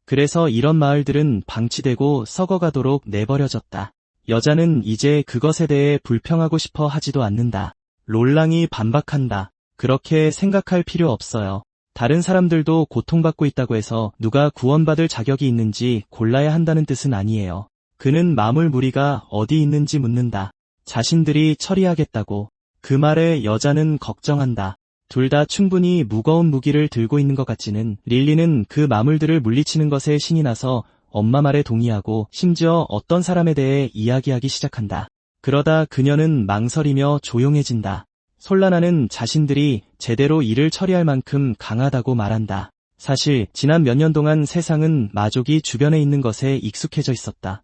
그래서 이런 마을들은 방치되고 썩어가도록 내버려졌다. 여자는 이제 그것에 대해 불평하고 싶어 하지도 않는다. 롤랑이 반박한다. 그렇게 생각할 필요 없어요. 다른 사람들도 고통받고 있다고 해서 누가 구원받을 자격이 있는지 골라야 한다는 뜻은 아니에요. 그는 마물무리가 어디 있는지 묻는다. 자신들이 처리하겠다고. 그 말에 여자는 걱정한다. 둘 다 충분히 무거운 무기를 들고 있는 것 같지는. 릴리는 그 마물들을 물리치는 것에 신이 나서 엄마 말에 동의하고 심지어 어떤 사람에 대해 이야기하기 시작한다. 그러다 그녀는 망설이며 조용해진다. 솔라나는 자신들이 제대로 일을 처리할 만큼 강하다고 말한다. 사실 지난 몇 년 동안 세상은 마족이 주변에 있는 것에 익숙해져 있었다.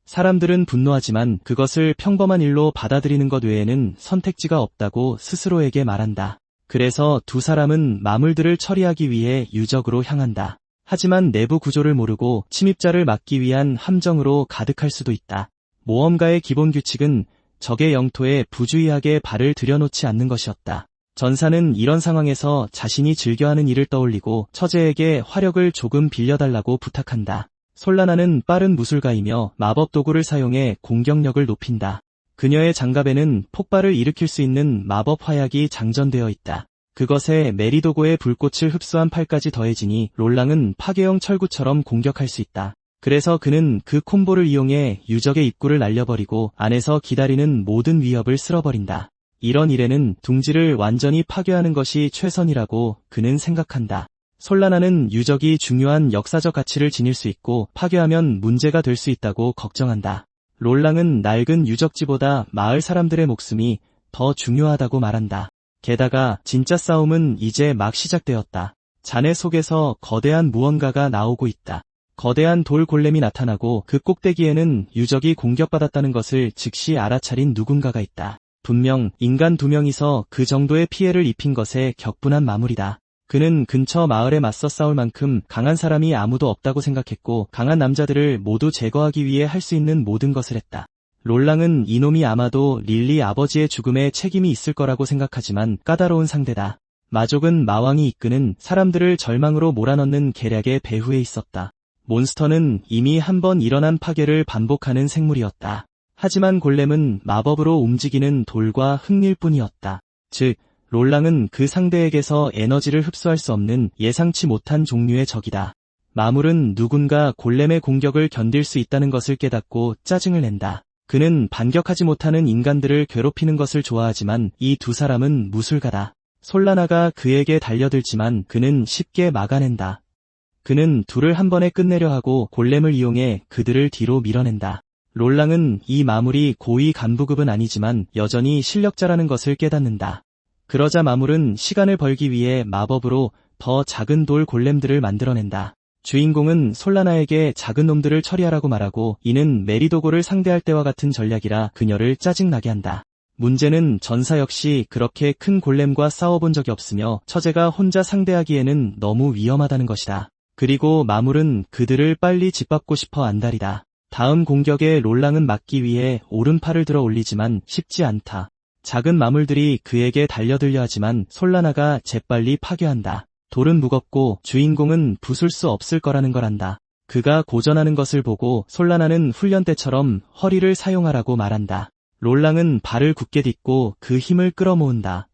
사람들은 분노하지만 그것을 평범한 일로 받아들이는 것 외에는 선택지가 없다고 스스로에게 말한다. 그래서 두 사람은 마물들을 처리하기 위해 유적으로 향한다. 하지만 내부 구조를 모르고 침입자를 막기 위한 함정으로 가득할 수도 있다. 모험가의 기본 규칙은 적의 영토에 부주의하게 발을 들여놓지 않는 것이었다. 전사는 이런 상황에서 자신이 즐겨하는 일을 떠올리고 처제에게 화력을 조금 빌려달라고 부탁한다. 솔라나는 빠른 무술가이며 마법 도구를 사용해 공격력을 높인다. 그녀의 장갑에는 폭발을 일으킬 수 있는 마법 화약이 장전되어 있다. 그것에 메리도고의 불꽃을 흡수한 팔까지 더해지니 롤랑은 파괴형 철구처럼 공격할 수 있다. 그래서 그는 그 콤보를 이용해 유적의 입구를 날려버리고 안에서 기다리는 모든 위협을 쓸어버린다. 이런 일에는 둥지를 완전히 파괴하는 것이 최선이라고 그는 생각한다. 솔라나는 유적이 중요한 역사적 가치를 지닐 수 있고 파괴하면 문제가 될 수 있다고 걱정한다. 롤랑은 낡은 유적지보다 마을 사람들의 목숨이 더 중요하다고 말한다. 게다가 진짜 싸움은 이제 막 시작되었다. 잔해 속에서 거대한 무언가가 나오고 있다. 거대한 돌 골렘이 나타나고 그 꼭대기에는 유적이 공격받았다는 것을 즉시 알아차린 누군가가 있다. 분명 인간 2명이서 그 정도의 피해를 입힌 것에 격분한 마물이다. 그는 근처 마을에 맞서 싸울 만큼 강한 사람이 아무도 없다고 생각했고 강한 남자들을 모두 제거하기 위해 할 수 있는 모든 것을 했다. 롤랑은 이놈이 아마도 릴리 아버지의 죽음에 책임이 있을 거라고 생각하지만 까다로운 상대다. 마족은 마왕이 이끄는 사람들을 절망으로 몰아넣는 계략의 배후에 있었다. 몬스터는 이미 한 번 일어난 파괴를 반복하는 생물이었다. 하지만 골렘은 마법으로 움직이는 돌과 흙일 뿐이었다. 즉, 롤랑은 그 상대에게서 에너지를 흡수할 수 없는 예상치 못한 종류의 적이다. 마물은 누군가 골렘의 공격을 견딜 수 있다는 것을 깨닫고 짜증을 낸다. 그는 반격하지 못하는 인간들을 괴롭히는 것을 좋아하지만 이 두 사람은 무술가다. 솔라나가 그에게 달려들지만 그는 쉽게 막아낸다. 그는 둘을 한 번에 끝내려 하고 골렘을 이용해 그들을 뒤로 밀어낸다. 롤랑은 이 마물이 고위 간부급은 아니지만 여전히 실력자라는 것을 깨닫는다. 그러자 마물은 시간을 벌기 위해 마법으로 더 작은 돌 골렘들을 만들어낸다. 주인공은 솔라나에게 작은 놈들을 처리하라고 말하고 이는 메리도고를 상대할 때와 같은 전략이라 그녀를 짜증나게 한다. 문제는 전사 역시 그렇게 큰 골렘과 싸워본 적이 없으며 처제가 혼자 상대하기에는 너무 위험하다는 것이다. 그리고 마물은 그들을 빨리 짓밟고 싶어 안달이다. 다음 공격에 롤랑은 막기 위해 오른팔을 들어 올리지만 쉽지 않다. 작은 마물들이 그에게 달려들려 하지만 솔라나가 재빨리 파괴한다. 돌은 무겁고 주인공은 부술 수 없을 거라는 걸 안다. 그가 고전하는 것을 보고 솔라나는 훈련 때처럼 허리를 사용하라고 말한다. 롤랑은 발을 굳게 딛고 그 힘을 끌어모은다.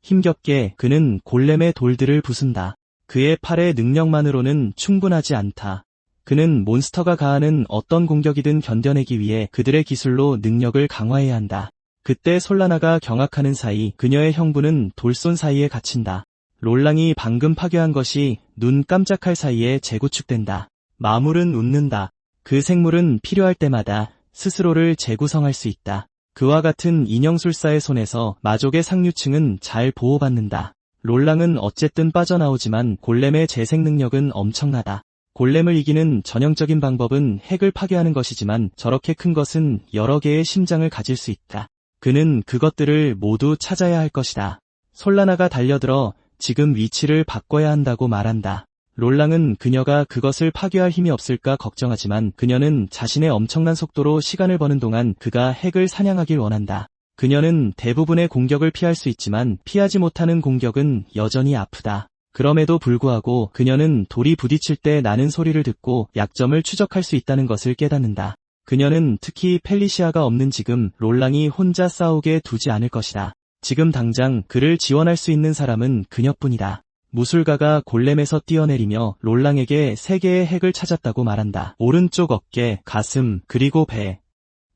힘겹게 그는 골렘의 돌들을 부순다. 그의 팔의 능력만으로는 충분하지 않다. 그는 몬스터가 가하는 어떤 공격이든 견뎌내기 위해 그들의 기술로 능력을 강화해야 한다. 그때 솔라나가 경악하는 사이 그녀의 형부는 돌손 사이에 갇힌다. 롤랑이 방금 파괴한 것이 눈 깜짝할 사이에 재구축된다. 마물은 웃는다. 그 생물은 필요할 때마다 스스로를 재구성할 수 있다. 그와 같은 인형술사의 손에서 마족의 상류층은 잘 보호받는다. 롤랑은 어쨌든 빠져나오지만 골렘의 재생 능력은 엄청나다. 골렘을 이기는 전형적인 방법은 핵을 파괴하는 것이지만 저렇게 큰 것은 여러 개의 심장을 가질 수 있다. 그는 그것들을 모두 찾아야 할 것이다. 솔라나가 달려들어 지금 위치를 바꿔야 한다고 말한다. 롤랑은 그녀가 그것을 파괴할 힘이 없을까 걱정하지만 그녀는 자신의 엄청난 속도로 시간을 버는 동안 그가 핵을 사냥하길 원한다. 그녀는 대부분의 공격을 피할 수 있지만 피하지 못하는 공격은 여전히 아프다. 그럼에도 불구하고 그녀는 돌이 부딪힐 때 나는 소리를 듣고 약점을 추적할 수 있다는 것을 깨닫는다. 그녀는 특히 펠리시아가 없는 지금 롤랑이 혼자 싸우게 두지 않을 것이다. 지금 당장 그를 지원할 수 있는 사람은 그녀뿐이다. 무술가가 골렘에서 뛰어내리며 롤랑에게 3개의 핵을 찾았다고 말한다. 오른쪽 어깨, 가슴, 그리고 배.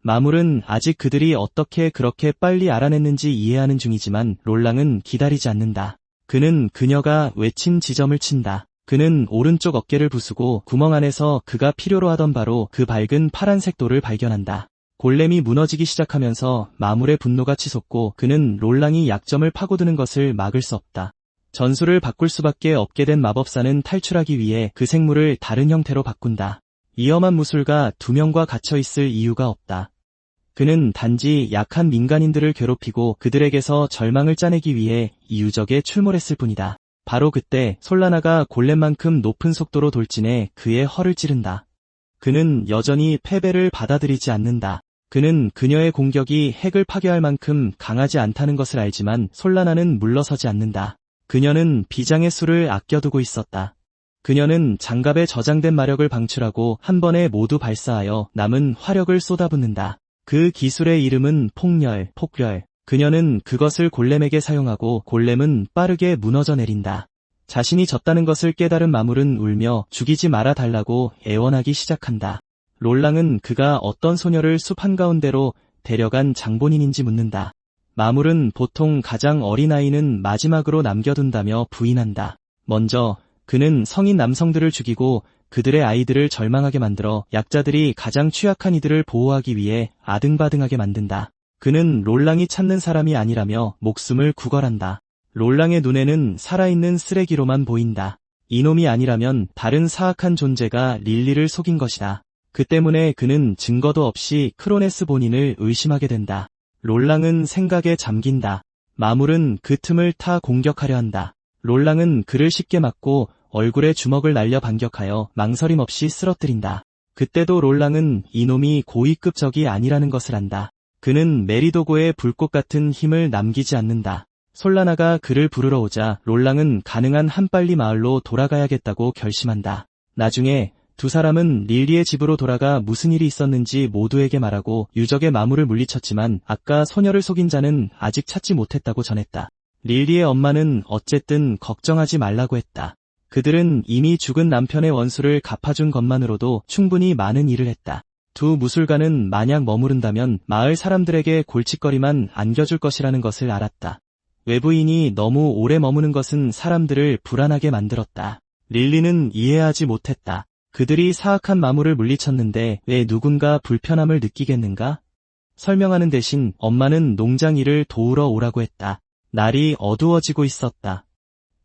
마물은 아직 그들이 어떻게 그렇게 빨리 알아냈는지 이해하는 중이지만 롤랑은 기다리지 않는다. 그는 그녀가 외친 지점을 친다. 그는 오른쪽 어깨를 부수고 구멍 안에서 그가 필요로 하던 바로 그 밝은 파란색 돌을 발견한다. 골렘이 무너지기 시작하면서 마물의 분노가 치솟고 그는 롤랑이 약점을 파고드는 것을 막을 수 없다. 전술을 바꿀 수밖에 없게 된 마법사는 탈출하기 위해 그 생물을 다른 형태로 바꾼다. 위험한 무술가 2명과 갇혀있을 이유가 없다. 그는 단지 약한 민간인들을 괴롭히고 그들에게서 절망을 짜내기 위해 이유적에 출몰했을 뿐이다. 바로 그때 솔라나가 골렘만큼 높은 속도로 돌진해 그의 허를 찌른다. 그는 여전히 패배를 받아들이지 않는다. 그는 그녀의 공격이 핵을 파괴할 만큼 강하지 않다는 것을 알지만 솔라나는 물러서지 않는다. 그녀는 비장의 수를 아껴두고 있었다. 그녀는 장갑에 저장된 마력을 방출하고 한 번에 모두 발사하여 남은 화력을 쏟아붓는다. 그 기술의 이름은 폭렬, 폭렬. 그녀는 그것을 골렘에게 사용하고 골렘은 빠르게 무너져 내린다. 자신이 졌다는 것을 깨달은 마물은 울며 죽이지 말아 달라고 애원하기 시작한다. 롤랑은 그가 어떤 소녀를 숲 한가운데로 데려간 장본인인지 묻는다. 마물은 보통 가장 어린 아이는 마지막으로 남겨둔다며 부인한다. 먼저 그는 성인 남성들을 죽이고 그들의 아이들을 절망하게 만들어 약자들이 가장 취약한 이들을 보호하기 위해 아등바등하게 만든다. 그는 롤랑이 찾는 사람이 아니라며 목숨을 구걸한다. 롤랑의 눈에는 살아있는 쓰레기로만 보인다. 이놈이 아니라면 다른 사악한 존재가 릴리를 속인 것이다. 그 때문에 그는 증거도 없이 크로네스 본인을 의심하게 된다. 롤랑은 생각에 잠긴다. 마물은 그 틈을 타 공격하려 한다. 롤랑은 그를 쉽게 맞고 얼굴에 주먹을 날려 반격하여 망설임 없이 쓰러뜨린다. 그때도 롤랑은 이놈이 고위급 적이 아니라는 것을 안다. 그는 메리도고의 불꽃 같은 힘을 남기지 않는다. 솔라나가 그를 부르러 오자 롤랑은 가능한 한 빨리 마을로 돌아가야겠다고 결심한다. 나중에 두 사람은 릴리의 집으로 돌아가 무슨 일이 있었는지 모두에게 말하고 유적의 마물을 물리쳤지만 아까 소녀를 속인 자는 아직 찾지 못했다고 전했다. 릴리의 엄마는 어쨌든 걱정하지 말라고 했다. 그들은 이미 죽은 남편의 원수를 갚아준 것만으로도 충분히 많은 일을 했다. 두 무술가는 만약 머무른다면 마을 사람들에게 골칫거리만 안겨줄 것이라는 것을 알았다. 외부인이 너무 오래 머무는 것은 사람들을 불안하게 만들었다. 릴리는 이해하지 못했다. 그들이 사악한 마물을 물리쳤는데 왜 누군가 불편함을 느끼겠는가? 설명하는 대신 엄마는 농장 일을 도우러 오라고 했다. 날이 어두워지고 있었다.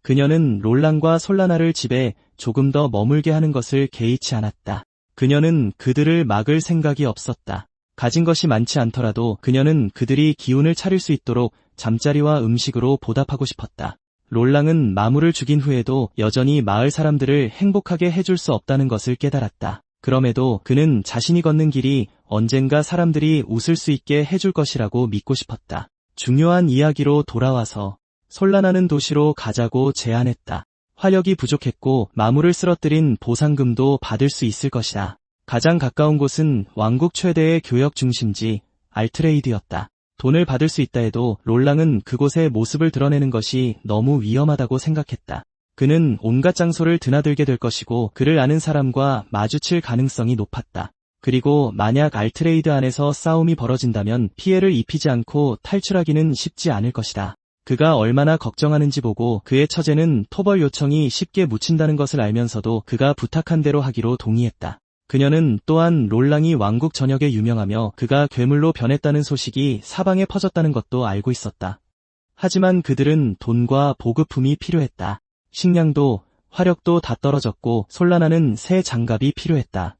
그녀는 롤랑과 솔라나를 집에 조금 더 머물게 하는 것을 개의치 않았다. 그녀는 그들을 막을 생각이 없었다. 가진 것이 많지 않더라도 그녀는 그들이 기운을 차릴 수 있도록 잠자리와 음식으로 보답하고 싶었다. 롤랑은 마물을 죽인 후에도 여전히 마을 사람들을 행복하게 해줄 수 없다는 것을 깨달았다. 그럼에도 그는 자신이 걷는 길이 언젠가 사람들이 웃을 수 있게 해줄 것이라고 믿고 싶었다. 중요한 이야기로 돌아와서 솔라나는 도시로 가자고 제안했다. 화력이 부족했고 마물을 쓰러뜨린 보상금도 받을 수 있을 것이다. 가장 가까운 곳은 왕국 최대의 교역 중심지 알트레이드였다. 돈을 받을 수 있다 해도 롤랑은 그곳의 모습을 드러내는 것이 너무 위험하다고 생각했다. 그는 온갖 장소를 드나들게 될 것이고 그를 아는 사람과 마주칠 가능성이 높았다. 그리고 만약 알트레이드 안에서 싸움이 벌어진다면 피해를 입히지 않고 탈출하기는 쉽지 않을 것이다. 그가 얼마나 걱정하는지 보고 그의 처제는 토벌 요청이 쉽게 묻힌다는 것을 알면서도 그가 부탁한 대로 하기로 동의했다. 그녀는 또한 롤랑이 왕국 전역에 유명하며 그가 괴물로 변했다는 소식이 사방에 퍼졌다는 것도 알고 있었다. 하지만 그들은 돈과 보급품이 필요했다. 식량도 화력도 다 떨어졌고 솔라나는 새 장갑이 필요했다.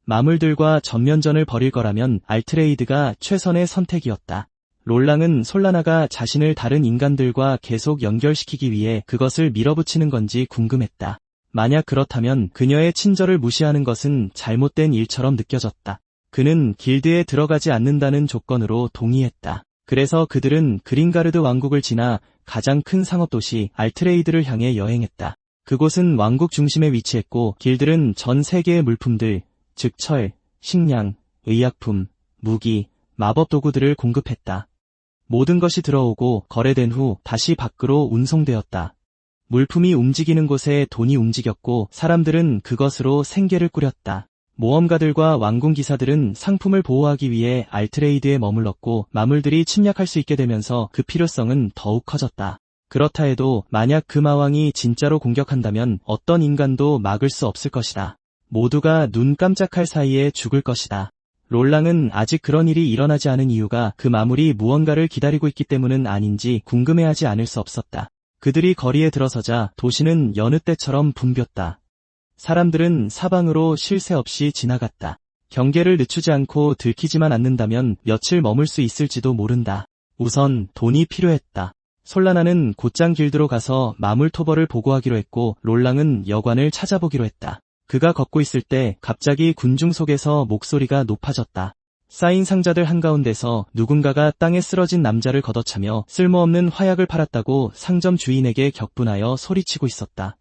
마물들과 전면전을 벌일 거라면 알트레이드가 최선의 선택이었다. 롤랑은 솔라나가 자신을 다른 인간들과 계속 연결시키기 위해 그것을 밀어붙이는 건지 궁금했다. 만약 그렇다면 그녀의 친절을 무시하는 것은 잘못된 일처럼 느껴졌다. 그는 길드에 들어가지 않는다는 조건으로 동의했다. 그래서 그들은 그린가르드 왕국을 지나 가장 큰 상업도시 알트레이드를 향해 여행했다. 그곳은 왕국 중심에 위치했고 길들은 전 세계의 물품들, 즉 철, 식량, 의약품, 무기, 마법 도구들을 공급했다. 모든 것이 들어오고 거래된 후 다시 밖으로 운송되었다. 물품이 움직이는 곳에 돈이 움직였고 사람들은 그것으로 생계를 꾸렸다. 모험가들과 왕궁 기사들은 상품을 보호하기 위해 알트레이드에 머물렀고 마물들이 침략할 수 있게 되면서 그 필요성은 더욱 커졌다. 그렇다 해도 만약 그 마왕이 진짜로 공격한다면 어떤 인간도 막을 수 없을 것이다. 모두가 눈 깜짝할 사이에 죽을 것이다. 롤랑은 아직 그런 일이 일어나지 않은 이유가 그 마물이 무언가를 기다리고 있기 때문은 아닌지 궁금해하지 않을 수 없었다. 그들이 거리에 들어서자 도시는 여느 때처럼 붐볐다. 사람들은 사방으로 쉴 새 없이 지나갔다. 경계를 늦추지 않고 들키지만 않는다면 며칠 머물 수 있을지도 모른다. 우선 돈이 필요했다. 솔라나는 곧장 길드로 가서 마물 토벌을 보고하기로 했고 롤랑은 여관을 찾아보기로 했다. 그가 걷고 있을 때 갑자기 군중 속에서 목소리가 높아졌다. 쌓인 상자들 한가운데서 누군가가 땅에 쓰러진 남자를 걷어차며 쓸모없는 화약을 팔았다고 상점 주인에게 격분하여 소리치고 있었다.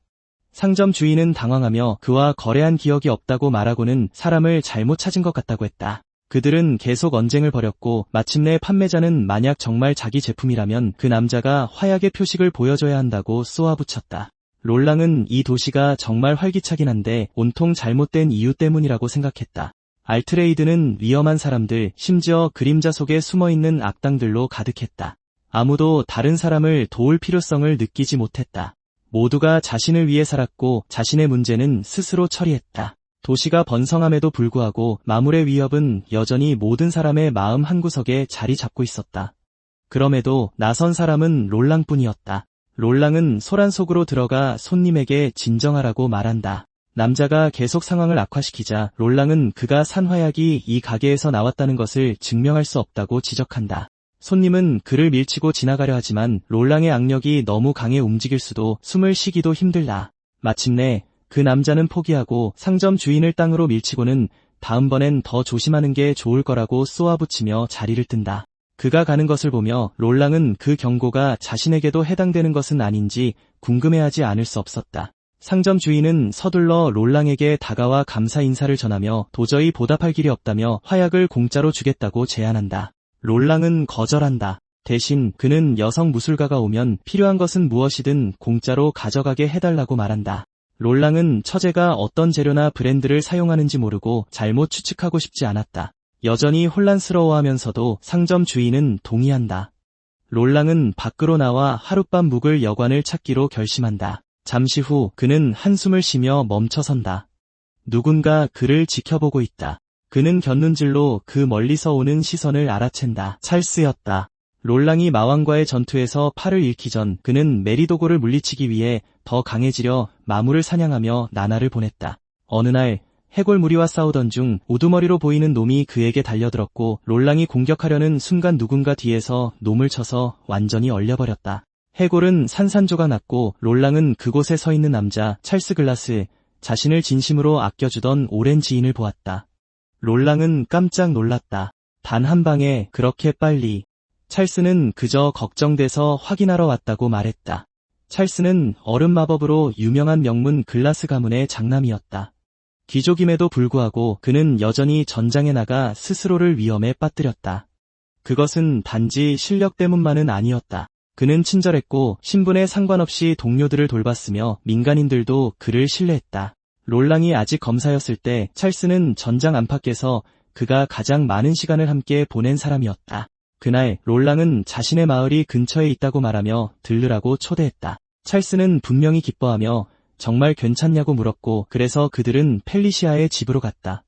상점 주인은 당황하며 그와 거래한 기억이 없다고 말하고는 사람을 잘못 찾은 것 같다고 했다. 그들은 계속 언쟁을 벌였고 마침내 판매자는 만약 정말 자기 제품이라면 그 남자가 화약의 표식을 보여줘야 한다고 쏘아붙였다. 롤랑은 이 도시가 정말 활기차긴 한데 온통 잘못된 이유 때문이라고 생각했다. 알트레이드는 위험한 사람들, 심지어 그림자 속에 숨어있는 악당들로 가득했다. 아무도 다른 사람을 도울 필요성을 느끼지 못했다. 모두가 자신을 위해 살았고 자신의 문제는 스스로 처리했다. 도시가 번성함에도 불구하고 마물의 위협은 여전히 모든 사람의 마음 한구석에 자리 잡고 있었다. 그럼에도 나선 사람은 롤랑뿐이었다. 롤랑은 소란 속으로 들어가 손님에게 진정하라고 말한다. 남자가 계속 상황을 악화시키자 롤랑은 그가 산 화약이 이 가게에서 나왔다는 것을 증명할 수 없다고 지적한다. 손님은 그를 밀치고 지나가려 하지만 롤랑의 악력이 너무 강해 움직일 수도 숨을 쉬기도 힘들다. 마침내 그 남자는 포기하고 상점 주인을 땅으로 밀치고는 다음번엔 더 조심하는 게 좋을 거라고 쏘아붙이며 자리를 뜬다. 그가 가는 것을 보며 롤랑은 그 경고가 자신에게도 해당되는 것은 아닌지 궁금해하지 않을 수 없었다. 상점 주인은 서둘러 롤랑에게 다가와 감사 인사를 전하며 도저히 보답할 길이 없다며 화약을 공짜로 주겠다고 제안한다. 롤랑은 거절한다. 대신 그는 여성 무술가가 오면 필요한 것은 무엇이든 공짜로 가져가게 해달라고 말한다. 롤랑은 처제가 어떤 재료나 브랜드를 사용하는지 모르고 잘못 추측하고 싶지 않았다. 여전히 혼란스러워하면서도 상점 주인은 동의한다. 롤랑은 밖으로 나와 하룻밤 묵을 여관을 찾기로 결심한다. 잠시 후 그는 한숨을 쉬며 멈춰선다. 누군가 그를 지켜보고 있다. 그는 곁눈질로 그 멀리서 오는 시선을 알아챈다. 찰스였다. 롤랑이 마왕과의 전투에서 팔을 잃기 전 그는 메리도고를 물리치기 위해 더 강해지려 마물을 사냥하며 나날을 보냈다. 어느 날 해골 무리와 싸우던 중 우두머리로 보이는 놈이 그에게 달려들었고 롤랑이 공격하려는 순간 누군가 뒤에서 놈을 쳐서 완전히 얼려버렸다. 해골은 산산조각 났고 롤랑은 그곳에 서 있는 남자 찰스 글라스, 자신을 진심으로 아껴주던 오랜 지인을 보았다. 롤랑은 깜짝 놀랐다. 단 한 방에 그렇게 빨리. 찰스는 그저 걱정돼서 확인하러 왔다고 말했다. 찰스는 얼음 마법으로 유명한 명문 글라스 가문의 장남이었다. 귀족임에도 불구하고 그는 여전히 전장에 나가 스스로를 위험에 빠뜨렸다. 그것은 단지 실력 때문만은 아니었다. 그는 친절했고 신분에 상관없이 동료들을 돌봤으며 민간인들도 그를 신뢰했다. 롤랑이 아직 검사였을 때 찰스는 전장 안팎에서 그가 가장 많은 시간을 함께 보낸 사람이었다. 그날 롤랑은 자신의 마을이 근처에 있다고 말하며 들르라고 초대했다. 찰스는 분명히 기뻐하며 정말 괜찮냐고 물었고 그래서 그들은 펠리시아의 집으로 갔다.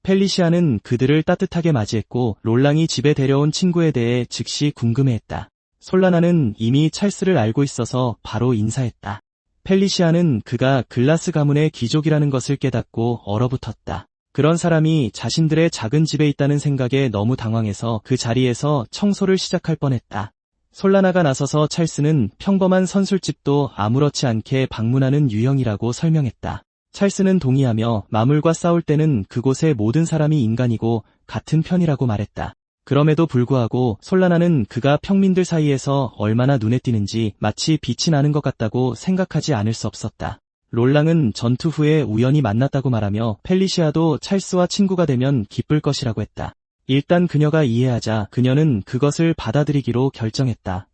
펠리시아는 그들을 따뜻하게 맞이했고 롤랑이 집에 데려온 친구에 대해 즉시 궁금해했다. 솔라나는 이미 찰스를 알고 있어서 바로 인사했다. 펠리시아는 그가 글라스 가문의 귀족이라는 것을 깨닫고 얼어붙었다. 그런 사람이 자신들의 작은 집에 있다는 생각에 너무 당황해서 그 자리에서 청소를 시작할 뻔했다. 솔라나가 나서서 찰스는 평범한 선술집도 아무렇지 않게 방문하는 유형이라고 설명했다. 찰스는 동의하며 마물과 싸울 때는 그곳의 모든 사람이 인간이고 같은 편이라고 말했다. 그럼에도 불구하고 솔라나는 그가 평민들 사이에서 얼마나 눈에 띄는지 마치 빛이 나는 것 같다고 생각하지 않을 수 없었다. 롤랑은 전투 후에 우연히 만났다고 말하며 펠리시아도 찰스와 친구가 되면 기쁠 것이라고 했다. 일단 그녀가 이해하자 그녀는 그것을 받아들이기로 결정했다.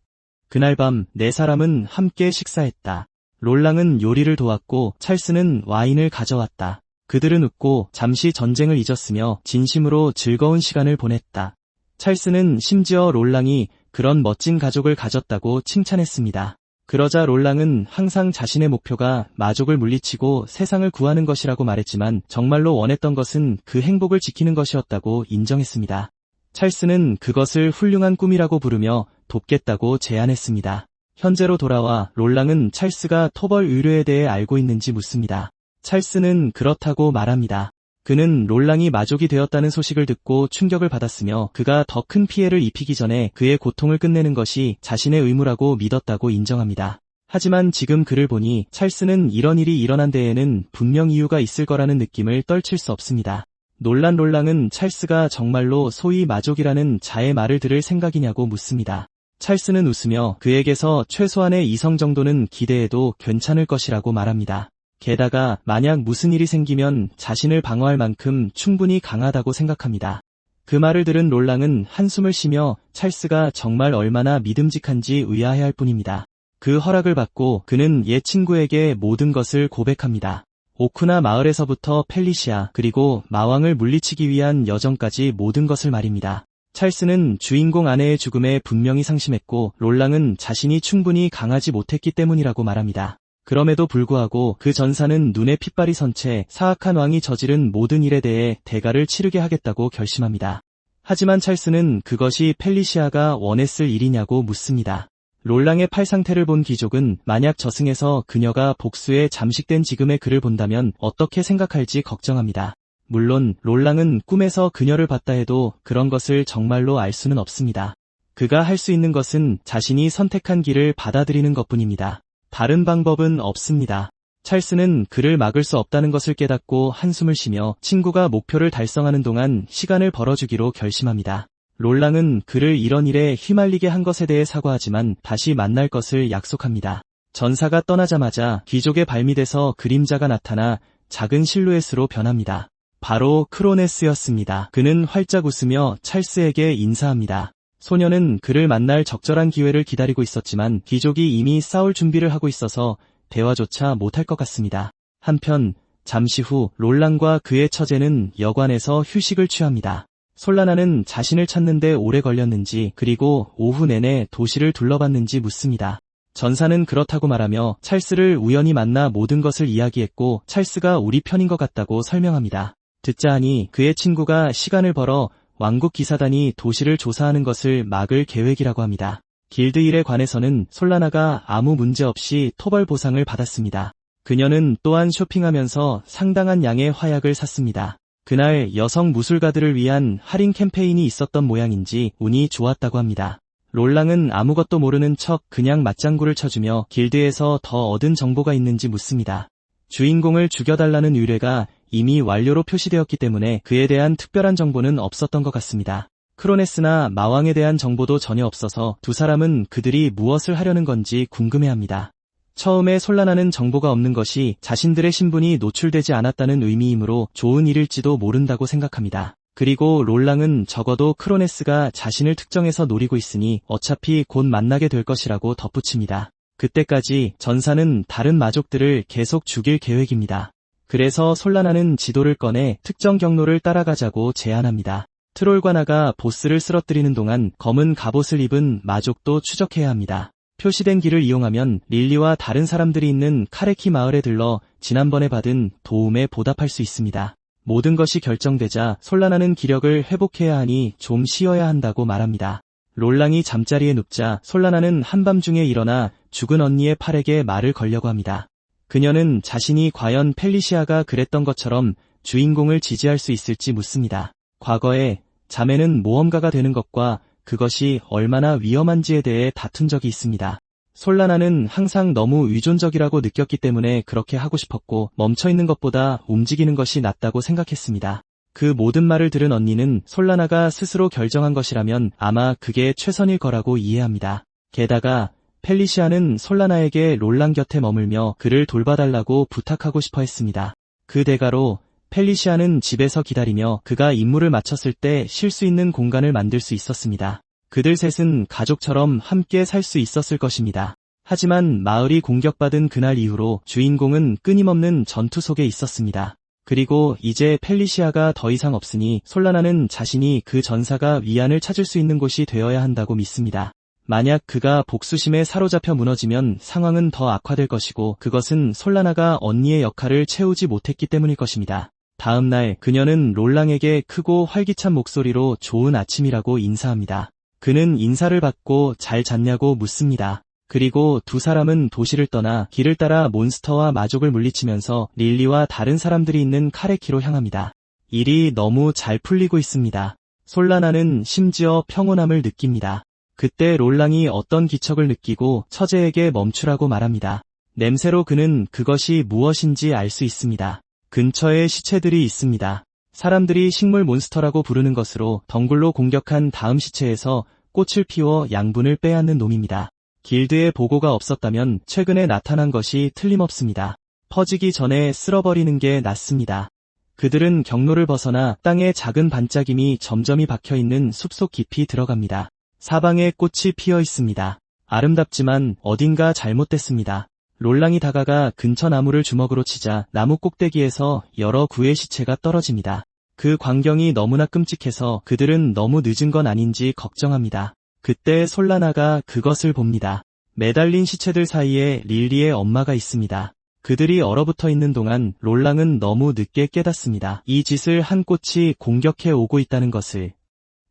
그날 밤 네 사람은 함께 식사했다. 롤랑은 요리를 도왔고 찰스는 와인을 가져왔다. 그들은 웃고 잠시 전쟁을 잊었으며 진심으로 즐거운 시간을 보냈다. 찰스는 심지어 롤랑이 그런 멋진 가족을 가졌다고 칭찬했습니다. 그러자 롤랑은 항상 자신의 목표가 마족을 물리치고 세상을 구하는 것이라고 말했지만 정말로 원했던 것은 그 행복을 지키는 것이었다고 인정했습니다. 찰스는 그것을 훌륭한 꿈이라고 부르며 돕겠다고 제안했습니다. 현재로 돌아와 롤랑은 찰스가 토벌 의뢰에 대해 알고 있는지 묻습니다. 찰스는 그렇다고 말합니다. 그는 롤랑이 마족이 되었다는 소식을 듣고 충격을 받았으며 그가 더 큰 피해를 입히기 전에 그의 고통을 끝내는 것이 자신의 의무라고 믿었다고 인정합니다. 하지만 지금 그를 보니 찰스는 이런 일이 일어난 데에는 분명 이유가 있을 거라는 느낌을 떨칠 수 없습니다. 놀란 롤랑은 찰스가 정말로 소위 마족이라는 자의 말을 들을 생각이냐고 묻습니다. 찰스는 웃으며 그에게서 최소한의 이성 정도는 기대해도 괜찮을 것이라고 말합니다. 게다가 만약 무슨 일이 생기면 자신을 방어할 만큼 충분히 강하다고 생각합니다. 그 말을 들은 롤랑은 한숨을 쉬며 찰스가 정말 얼마나 믿음직한지 의아해할 뿐입니다. 그 허락을 받고 그는 옛 친구에게 모든 것을 고백합니다. 오크나 마을에서부터 펠리시아 그리고 마왕을 물리치기 위한 여정까지 모든 것을 말입니다. 찰스는 주인공 아내의 죽음에 분명히 상심했고 롤랑은 자신이 충분히 강하지 못했기 때문이라고 말합니다. 그럼에도 불구하고 그 전사는 눈에 핏발이 선 채 사악한 왕이 저지른 모든 일에 대해 대가를 치르게 하겠다고 결심합니다. 하지만 찰스는 그것이 펠리시아가 원했을 일이냐고 묻습니다. 롤랑의 팔 상태를 본 귀족은 만약 저승에서 그녀가 복수에 잠식된 지금의 그를 본다면 어떻게 생각할지 걱정합니다. 물론 롤랑은 꿈에서 그녀를 봤다 해도 그런 것을 정말로 알 수는 없습니다. 그가 할 수 있는 것은 자신이 선택한 길을 받아들이는 것뿐입니다. 다른 방법은 없습니다. 찰스는 그를 막을 수 없다는 것을 깨닫고 한숨을 쉬며 친구가 목표를 달성하는 동안 시간을 벌어주기로 결심합니다. 롤랑은 그를 이런 일에 휘말리게 한 것에 대해 사과하지만 다시 만날 것을 약속합니다. 전사가 떠나자마자 귀족의 발밑에서 그림자가 나타나 작은 실루엣으로 변합니다. 바로 크로네스였습니다. 그는 활짝 웃으며 찰스에게 인사합니다. 소녀는 그를 만날 적절한 기회를 기다리고 있었지만 귀족이 이미 싸울 준비를 하고 있어서 대화조차 못할 것 같습니다. 한편 잠시 후 롤랑과 그의 처제는 여관에서 휴식을 취합니다. 솔라나는 자신을 찾는데 오래 걸렸는지 그리고 오후 내내 도시를 둘러봤는지 묻습니다. 전사는 그렇다고 말하며 찰스를 우연히 만나 모든 것을 이야기했고 찰스가 우리 편인 것 같다고 설명합니다. 듣자 하니 그의 친구가 시간을 벌어 왕국 기사단이 도시를 조사하는 것을 막을 계획이라고 합니다. 길드 일에 관해서는 솔라나가 아무 문제 없이 토벌 보상을 받았습니다. 그녀는 또한 쇼핑하면서 상당한 양의 화약을 샀습니다. 그날 여성 무술가들을 위한 할인 캠페인이 있었던 모양인지 운이 좋았다고 합니다. 롤랑은 아무것도 모르는 척 그냥 맞장구를 쳐주며 길드에서 더 얻은 정보가 있는지 묻습니다. 주인공을 죽여달라는 의뢰가 이미 완료로 표시되었기 때문에 그에 대한 특별한 정보는 없었던 것 같습니다. 크로네스나 마왕에 대한 정보도 전혀 없어서 두 사람은 그들이 무엇을 하려는 건지 궁금해합니다. 처음에 솔라나는 정보가 없는 것이 자신들의 신분이 노출되지 않았다는 의미이므로 좋은 일일지도 모른다고 생각합니다. 그리고 롤랑은 적어도 크로네스가 자신을 특정해서 노리고 있으니 어차피 곧 만나게 될 것이라고 덧붙입니다. 그때까지 전사는 다른 마족들을 계속 죽일 계획입니다. 그래서 솔라나는 지도를 꺼내 특정 경로를 따라가자고 제안합니다. 트롤과나가 보스를 쓰러뜨리는 동안 검은 갑옷을 입은 마족도 추적해야 합니다. 표시된 길을 이용하면 릴리와 다른 사람들이 있는 카레키 마을에 들러 지난번에 받은 도움에 보답할 수 있습니다. 모든 것이 결정되자 솔라나는 기력을 회복해야 하니 좀 쉬어야 한다고 말합니다. 롤랑이 잠자리에 눕자 솔라나는 한밤중에 일어나 죽은 언니의 팔에게 말을 걸려고 합니다. 그녀는 자신이 과연 펠리시아가 그랬던 것처럼 주인공을 지지할 수 있을지 묻습니다. 과거에 자매는 모험가가 되는 것과 그것이 얼마나 위험한지에 대해 다툰 적이 있습니다. 솔라나는 항상 너무 의존적이라고 느꼈기 때문에 그렇게 하고 싶었고 멈춰있는 것보다 움직이는 것이 낫다고 생각했습니다. 그 모든 말을 들은 언니는 솔라나가 스스로 결정한 것이라면 아마 그게 최선일 거라고 이해합니다. 게다가 펠리시아는 솔라나에게 롤랑 곁에 머물며 그를 돌봐달라고 부탁하고 싶어 했습니다. 그 대가로 펠리시아는 집에서 기다리며 그가 임무를 마쳤을 때 쉴 수 있는 공간을 만들 수 있었습니다. 그들 셋은 가족처럼 함께 살 수 있었을 것입니다. 하지만 마을이 공격받은 그날 이후로 주인공은 끊임없는 전투 속에 있었습니다. 그리고 이제 펠리시아가 더 이상 없으니 솔라나는 자신이 그 전사가 위안을 찾을 수 있는 곳이 되어야 한다고 믿습니다. 만약 그가 복수심에 사로잡혀 무너지면 상황은 더 악화될 것이고 그것은 솔라나가 언니의 역할을 채우지 못했기 때문일 것입니다. 다음 날 그녀는 롤랑에게 크고 활기찬 목소리로 좋은 아침이라고 인사합니다. 그는 인사를 받고 잘 잤냐고 묻습니다. 그리고 두 사람은 도시를 떠나 길을 따라 몬스터와 마족을 물리치면서 릴리와 다른 사람들이 있는 카레키로 향합니다. 일이 너무 잘 풀리고 있습니다. 솔라나는 심지어 평온함을 느낍니다. 그때 롤랑이 어떤 기척을 느끼고 처제에게 멈추라고 말합니다. 냄새로 그는 그것이 무엇인지 알 수 있습니다. 근처에 시체들이 있습니다. 사람들이 식물 몬스터라고 부르는 것으로 덩굴로 공격한 다음 시체에서 꽃을 피워 양분을 빼앗는 놈입니다. 길드에 보고가 없었다면 최근에 나타난 것이 틀림없습니다. 퍼지기 전에 쓸어버리는 게 낫습니다. 그들은 경로를 벗어나 땅에 작은 반짝임이 점점이 박혀있는 숲속 깊이 들어갑니다. 사방에 꽃이 피어 있습니다. 아름답지만 어딘가 잘못됐습니다. 롤랑이 다가가 근처 나무를 주먹으로 치자 나무 꼭대기에서 여러 구의 시체가 떨어집니다. 그 광경이 너무나 끔찍해서 그들은 너무 늦은 건 아닌지 걱정합니다. 그때 솔라나가 그것을 봅니다. 매달린 시체들 사이에 릴리의 엄마가 있습니다. 그들이 얼어붙어 있는 동안 롤랑은 너무 늦게 깨닫습니다. 이 짓을 한 꽃이 공격해 오고 있다는 것을.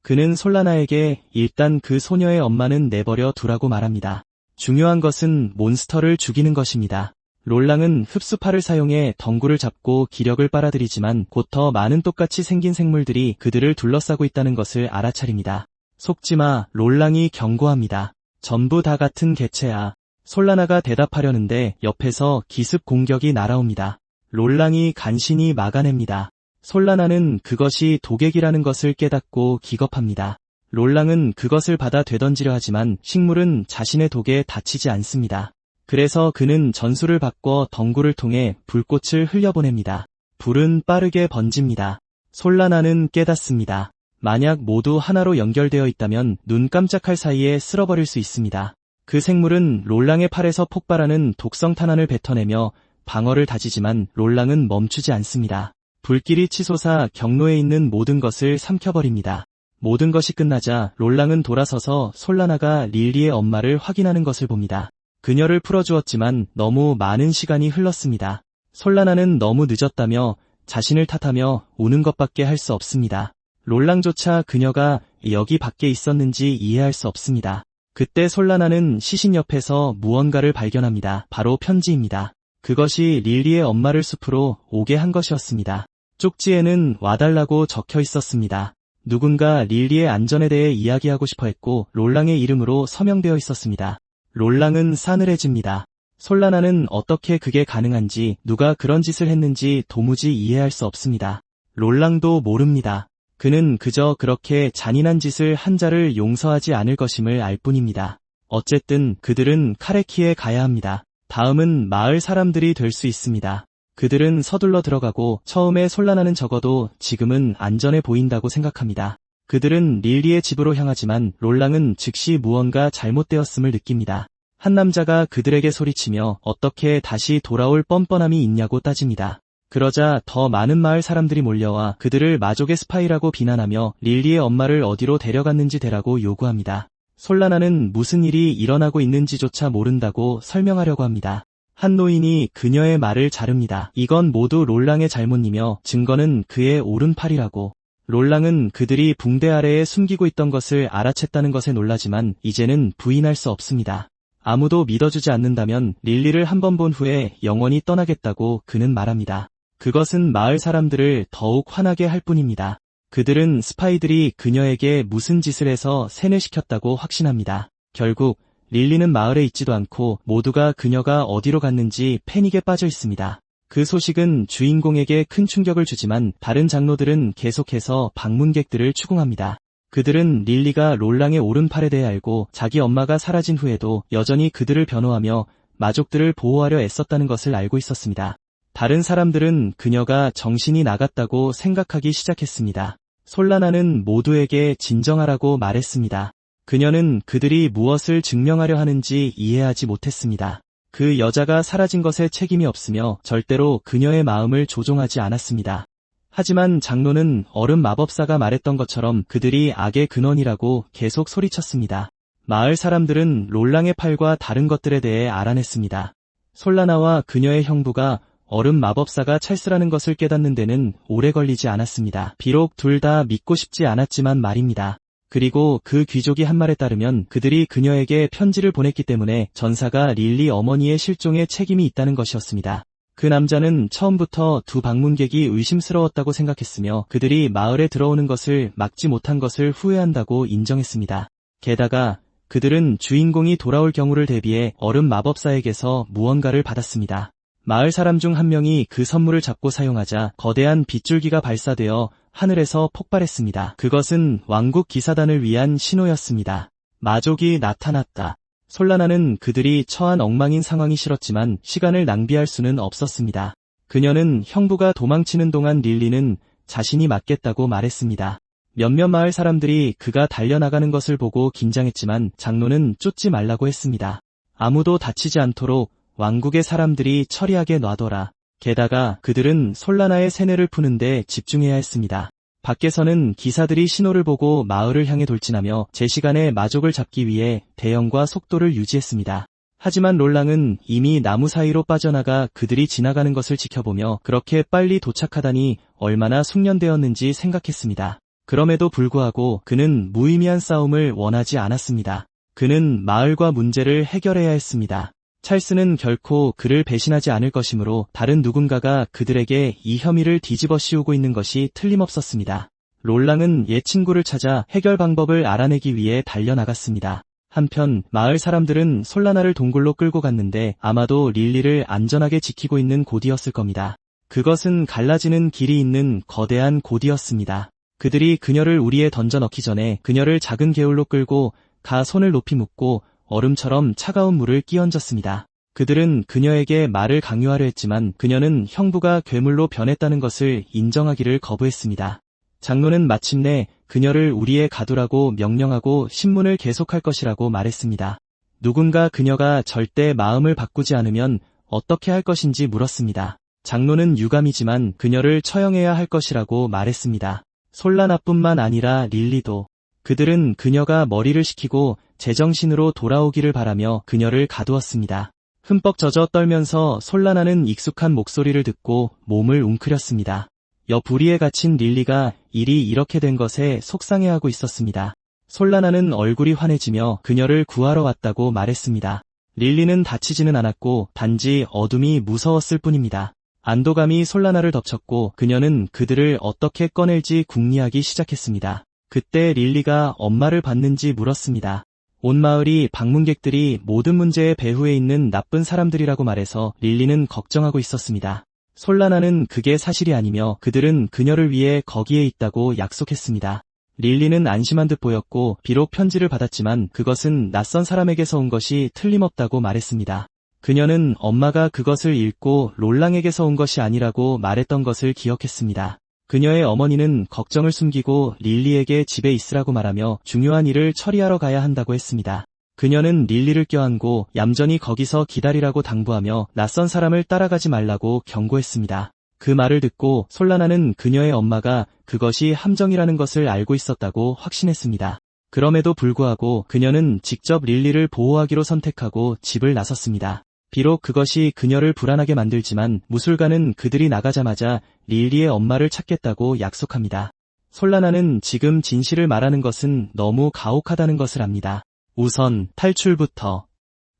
그는 솔라나에게 일단 그 소녀의 엄마는 내버려 두라고 말합니다. 중요한 것은 몬스터를 죽이는 것입니다. 롤랑은 흡수파를 사용해 덩굴을 잡고 기력을 빨아들이지만 곧 더 많은 똑같이 생긴 생물들이 그들을 둘러싸고 있다는 것을 알아차립니다. 속지마, 롤랑이 경고합니다. 전부 다 같은 개체야. 솔라나가 대답하려는데 옆에서 기습 공격이 날아옵니다. 롤랑이 간신히 막아냅니다. 솔라나는 그것이 독액이라는 것을 깨닫고 기겁합니다. 롤랑은 그것을 받아 되던지려 하지만 식물은 자신의 독에 다치지 않습니다. 그래서 그는 전술을 바꿔 덩굴을 통해 불꽃을 흘려보냅니다. 불은 빠르게 번집니다. 솔라나는 깨닫습니다. 만약 모두 하나로 연결되어 있다면 눈 깜짝할 사이에 쓸어버릴 수 있습니다. 그 생물은 롤랑의 팔에서 폭발하는 독성 탄환을 뱉어내며 방어를 다지지만 롤랑은 멈추지 않습니다. 불길이 치솟아 경로에 있는 모든 것을 삼켜버립니다. 모든 것이 끝나자 롤랑은 돌아서서 솔라나가 릴리의 엄마를 확인하는 것을 봅니다. 그녀를 풀어주었지만 너무 많은 시간이 흘렀습니다. 솔라나는 너무 늦었다며 자신을 탓하며 우는 것밖에 할 수 없습니다. 롤랑조차 그녀가 여기 밖에 있었는지 이해할 수 없습니다. 그때 솔라나는 시신 옆에서 무언가를 발견합니다. 바로 편지입니다. 그것이 릴리의 엄마를 숲으로 오게 한 것이었습니다. 쪽지에는 와달라고 적혀 있었습니다. 누군가 릴리의 안전에 대해 이야기하고 싶어 했고 롤랑의 이름으로 서명되어 있었습니다. 롤랑은 싸늘해집니다. 솔라나는 어떻게 그게 가능한지 누가 그런 짓을 했는지 도무지 이해할 수 없습니다. 롤랑도 모릅니다. 그는 그저 그렇게 잔인한 짓을 한 자를 용서하지 않을 것임을 알 뿐입니다. 어쨌든 그들은 카레키에 가야 합니다. 다음은 마을 사람들이 될 수 있습니다. 그들은 서둘러 들어가고 처음에 솔라나는 적어도 지금은 안전해 보인다고 생각합니다. 그들은 릴리의 집으로 향하지만 롤랑은 즉시 무언가 잘못되었음을 느낍니다. 한 남자가 그들에게 소리치며 어떻게 다시 돌아올 뻔뻔함이 있냐고 따집니다. 그러자 더 많은 마을 사람들이 몰려와 그들을 마족의 스파이라고 비난하며 릴리의 엄마를 어디로 데려갔는지 대라고 요구합니다. 솔라나는 무슨 일이 일어나고 있는지조차 모른다고 설명하려고 합니다. 한 노인이 그녀의 말을 자릅니다. 이건 모두 롤랑의 잘못이며 증거는 그의 오른팔이라고. 롤랑은 그들이 붕대 아래에 숨기고 있던 것을 알아챘다는 것에 놀라지만 이제는 부인할 수 없습니다. 아무도 믿어주지 않는다면 릴리를 한 번 본 후에 영원히 떠나겠다고 그는 말합니다. 그것은 마을 사람들을 더욱 화나게 할 뿐입니다. 그들은 스파이들이 그녀에게 무슨 짓을 해서 세뇌시켰다고 확신합니다. 결국 릴리는 마을에 있지도 않고 모두가 그녀가 어디로 갔는지 패닉에 빠져 있습니다. 그 소식은 주인공에게 큰 충격을 주지만 다른 장로들은 계속해서 방문객들을 추궁합니다. 그들은 릴리가 롤랑의 오른팔에 대해 알고 자기 엄마가 사라진 후에도 여전히 그들을 변호하며 마족들을 보호하려 애썼다는 것을 알고 있었습니다. 다른 사람들은 그녀가 정신이 나갔다고 생각하기 시작했습니다. 솔라나는 모두에게 진정하라고 말했습니다. 그녀는 그들이 무엇을 증명하려 하는지 이해하지 못했습니다. 그 여자가 사라진 것에 책임이 없으며 절대로 그녀의 마음을 조종하지 않았습니다. 하지만 장로는 얼음 마법사가 말했던 것처럼 그들이 악의 근원이라고 계속 소리쳤습니다. 마을 사람들은 롤랑의 팔과 다른 것들에 대해 알아냈습니다. 솔라나와 그녀의 형부가 얼음 마법사가 찰스라는 것을 깨닫는 데는 오래 걸리지 않았습니다. 비록 둘 다 믿고 싶지 않았지만 말입니다. 그리고 그 귀족이 한 말에 따르면 그들이 그녀에게 편지를 보냈기 때문에 전사가 릴리 어머니의 실종에 책임이 있다는 것이었습니다. 그 남자는 처음부터 두 방문객이 의심스러웠다고 생각했으며 그들이 마을에 들어오는 것을 막지 못한 것을 후회한다고 인정했습니다. 게다가 그들은 주인공이 돌아올 경우를 대비해 얼음 마법사에게서 무언가를 받았습니다. 마을 사람 중 한 명이 그 선물을 잡고 사용하자 거대한 빗줄기가 발사되어 하늘에서 폭발했습니다. 그것은 왕국 기사단을 위한 신호였습니다. 마족이 나타났다. 솔라나는 그들이 처한 엉망인 상황이 싫었지만 시간을 낭비할 수는 없었습니다. 그녀는 형부가 도망치는 동안 릴리는 자신이 맞겠다고 말했습니다. 몇몇 마을 사람들이 그가 달려나가는 것을 보고 긴장했지만 장로는 쫓지 말라고 했습니다. 아무도 다치지 않도록 왕국의 사람들이 처리하게 놔둬라. 게다가 그들은 솔라나의 세뇌를 푸는데 집중해야 했습니다. 밖에서는 기사들이 신호를 보고 마을을 향해 돌진하며 제 시간에 마족을 잡기 위해 대형과 속도를 유지했습니다. 하지만 롤랑은 이미 나무 사이로 빠져나가 그들이 지나가는 것을 지켜보며 그렇게 빨리 도착하다니 얼마나 숙련되었는지 생각했습니다. 그럼에도 불구하고 그는 무의미한 싸움을 원하지 않았습니다. 그는 마을과 문제를 해결해야 했습니다. 찰스는 결코 그를 배신하지 않을 것이므로 다른 누군가가 그들에게 이 혐의를 뒤집어 씌우고 있는 것이 틀림없었습니다. 롤랑은 옛 친구를 찾아 해결 방법을 알아내기 위해 달려나갔습니다. 한편 마을 사람들은 솔라나를 동굴로 끌고 갔는데 아마도 릴리를 안전하게 지키고 있는 곳이었을 겁니다. 그것은 갈라지는 길이 있는 거대한 곳이었습니다. 그들이 그녀를 우리에 던져 넣기 전에 그녀를 작은 개울로 끌고 가 손을 높이 묶고 얼음처럼 차가운 물을 끼얹었습니다. 그들은 그녀에게 말을 강요하려 했지만 그녀는 형부가 괴물로 변했다는 것을 인정하기를 거부했습니다. 장로는 마침내 그녀를 우리에 가두라고 명령하고 신문을 계속할 것이라고 말했습니다. 누군가 그녀가 절대 마음을 바꾸지 않으면 어떻게 할 것인지 물었습니다. 장로는 유감이지만 그녀를 처형해야 할 것이라고 말했습니다. 솔라나뿐만 아니라 릴리도. 그들은 그녀가 머리를 식히고 제정신으로 돌아오기를 바라며 그녀를 가두었습니다. 흠뻑 젖어 떨면서 솔라나는 익숙한 목소리를 듣고 몸을 웅크렸습니다. 옆 부리에 갇힌 릴리가 일이 이렇게 된 것에 속상해하고 있었습니다. 솔라나는 얼굴이 환해지며 그녀를 구하러 왔다고 말했습니다. 릴리는 다치지는 않았고 단지 어둠이 무서웠을 뿐입니다. 안도감이 솔라나를 덮쳤고 그녀는 그들을 어떻게 꺼낼지 궁리하기 시작했습니다. 그때 릴리가 엄마를 봤는지 물었습니다. 온 마을이 방문객들이 모든 문제의 배후에 있는 나쁜 사람들이라고 말해서 릴리는 걱정하고 있었습니다. 솔라나는 그게 사실이 아니며 그들은 그녀를 위해 거기에 있다고 약속했습니다. 릴리는 안심한 듯 보였고 비록 편지를 받았지만 그것은 낯선 사람에게서 온 것이 틀림없다고 말했습니다. 그녀는 엄마가 그것을 읽고 롤랑에게서 온 것이 아니라고 말했던 것을 기억했습니다. 그녀의 어머니는 걱정을 숨기고 릴리에게 집에 있으라고 말하며 중요한 일을 처리하러 가야 한다고 했습니다. 그녀는 릴리를 껴안고 얌전히 거기서 기다리라고 당부하며 낯선 사람을 따라가지 말라고 경고했습니다. 그 말을 듣고 솔라나는 그녀의 엄마가 그것이 함정이라는 것을 알고 있었다고 확신했습니다. 그럼에도 불구하고 그녀는 직접 릴리를 보호하기로 선택하고 집을 나섰습니다. 비록 그것이 그녀를 불안하게 만들지만 무술가는 그들이 나가자마자 릴리의 엄마를 찾겠다고 약속합니다. 솔라나는 지금 진실을 말하는 것은 너무 가혹하다는 것을 압니다. 우선 탈출부터.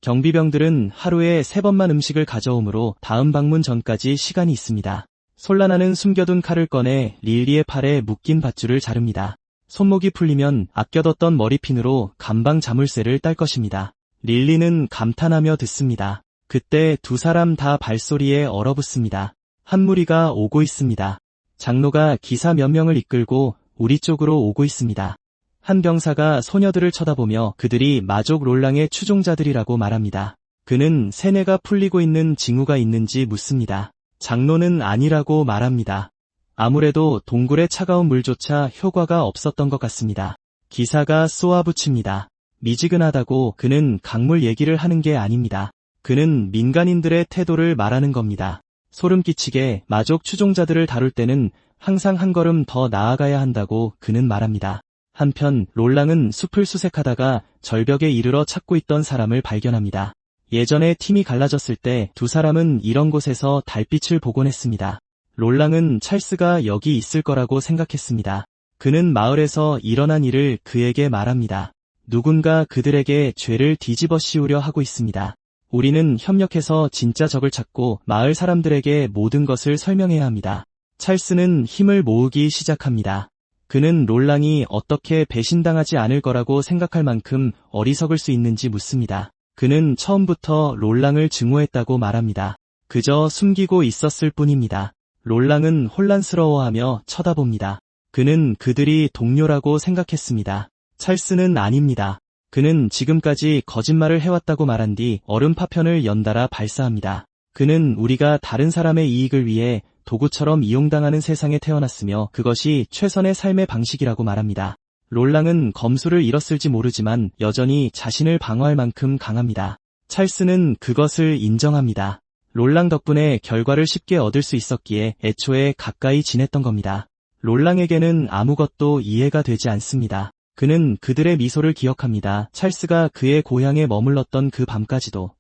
경비병들은 하루에 3번만 음식을 가져오므로 다음 방문 전까지 시간이 있습니다. 솔라나는 숨겨둔 칼을 꺼내 릴리의 팔에 묶인 밧줄을 자릅니다. 손목이 풀리면 아껴뒀던 머리핀으로 감방 자물쇠를 딸 것입니다. 릴리는 감탄하며 듣습니다. 그때 두 사람 다 발소리에 얼어붙습니다. 한 무리가 오고 있습니다. 장로가 기사 몇 명을 이끌고 우리 쪽으로 오고 있습니다. 한 병사가 소녀들을 쳐다보며 그들이 마족 롤랑의 추종자들이라고 말합니다. 그는 세뇌가 풀리고 있는 징후가 있는지 묻습니다. 장로는 아니라고 말합니다. 아무래도 동굴의 차가운 물조차 효과가 없었던 것 같습니다. 기사가 쏘아붙입니다. 미지근하다고 그는 강물 얘기를 하는 게 아닙니다. 그는 민간인들의 태도를 말하는 겁니다. 소름 끼치게 마족 추종자들을 다룰 때는 항상 한 걸음 더 나아가야 한다고 그는 말합니다. 한편 롤랑은 숲을 수색하다가 절벽에 이르러 찾고 있던 사람을 발견합니다. 예전에 팀이 갈라졌을 때 두 사람은 이런 곳에서 달빛을 보곤 했습니다. 롤랑은 찰스가 여기 있을 거라고 생각했습니다. 그는 마을에서 일어난 일을 그에게 말합니다. 누군가 그들에게 죄를 뒤집어 씌우려 하고 있습니다. 우리는 협력해서 진짜 적을 찾고 마을 사람들에게 모든 것을 설명해야 합니다. 찰스는 힘을 모으기 시작합니다. 그는 롤랑이 어떻게 배신당하지 않을 거라고 생각할 만큼 어리석을 수 있는지 묻습니다. 그는 처음부터 롤랑을 증오했다고 말합니다. 그저 숨기고 있었을 뿐입니다. 롤랑은 혼란스러워하며 쳐다봅니다. 그는 그들이 동료라고 생각했습니다. 찰스는 아닙니다. 그는 지금까지 거짓말을 해왔다고 말한 뒤 얼음 파편을 연달아 발사합니다. 그는 우리가 다른 사람의 이익을 위해 도구처럼 이용당하는 세상에 태어났으며 그것이 최선의 삶의 방식이라고 말합니다. 롤랑은 검술을 잃었을지 모르지만 여전히 자신을 방어할 만큼 강합니다. 찰스는 그것을 인정합니다. 롤랑 덕분에 결과를 쉽게 얻을 수 있었기에 애초에 가까이 지냈던 겁니다. 롤랑에게는 아무것도 이해가 되지 않습니다. 그는 그들의 미소를 기억합니다. 찰스가 그의 고향에 머물렀던 그 밤까지도.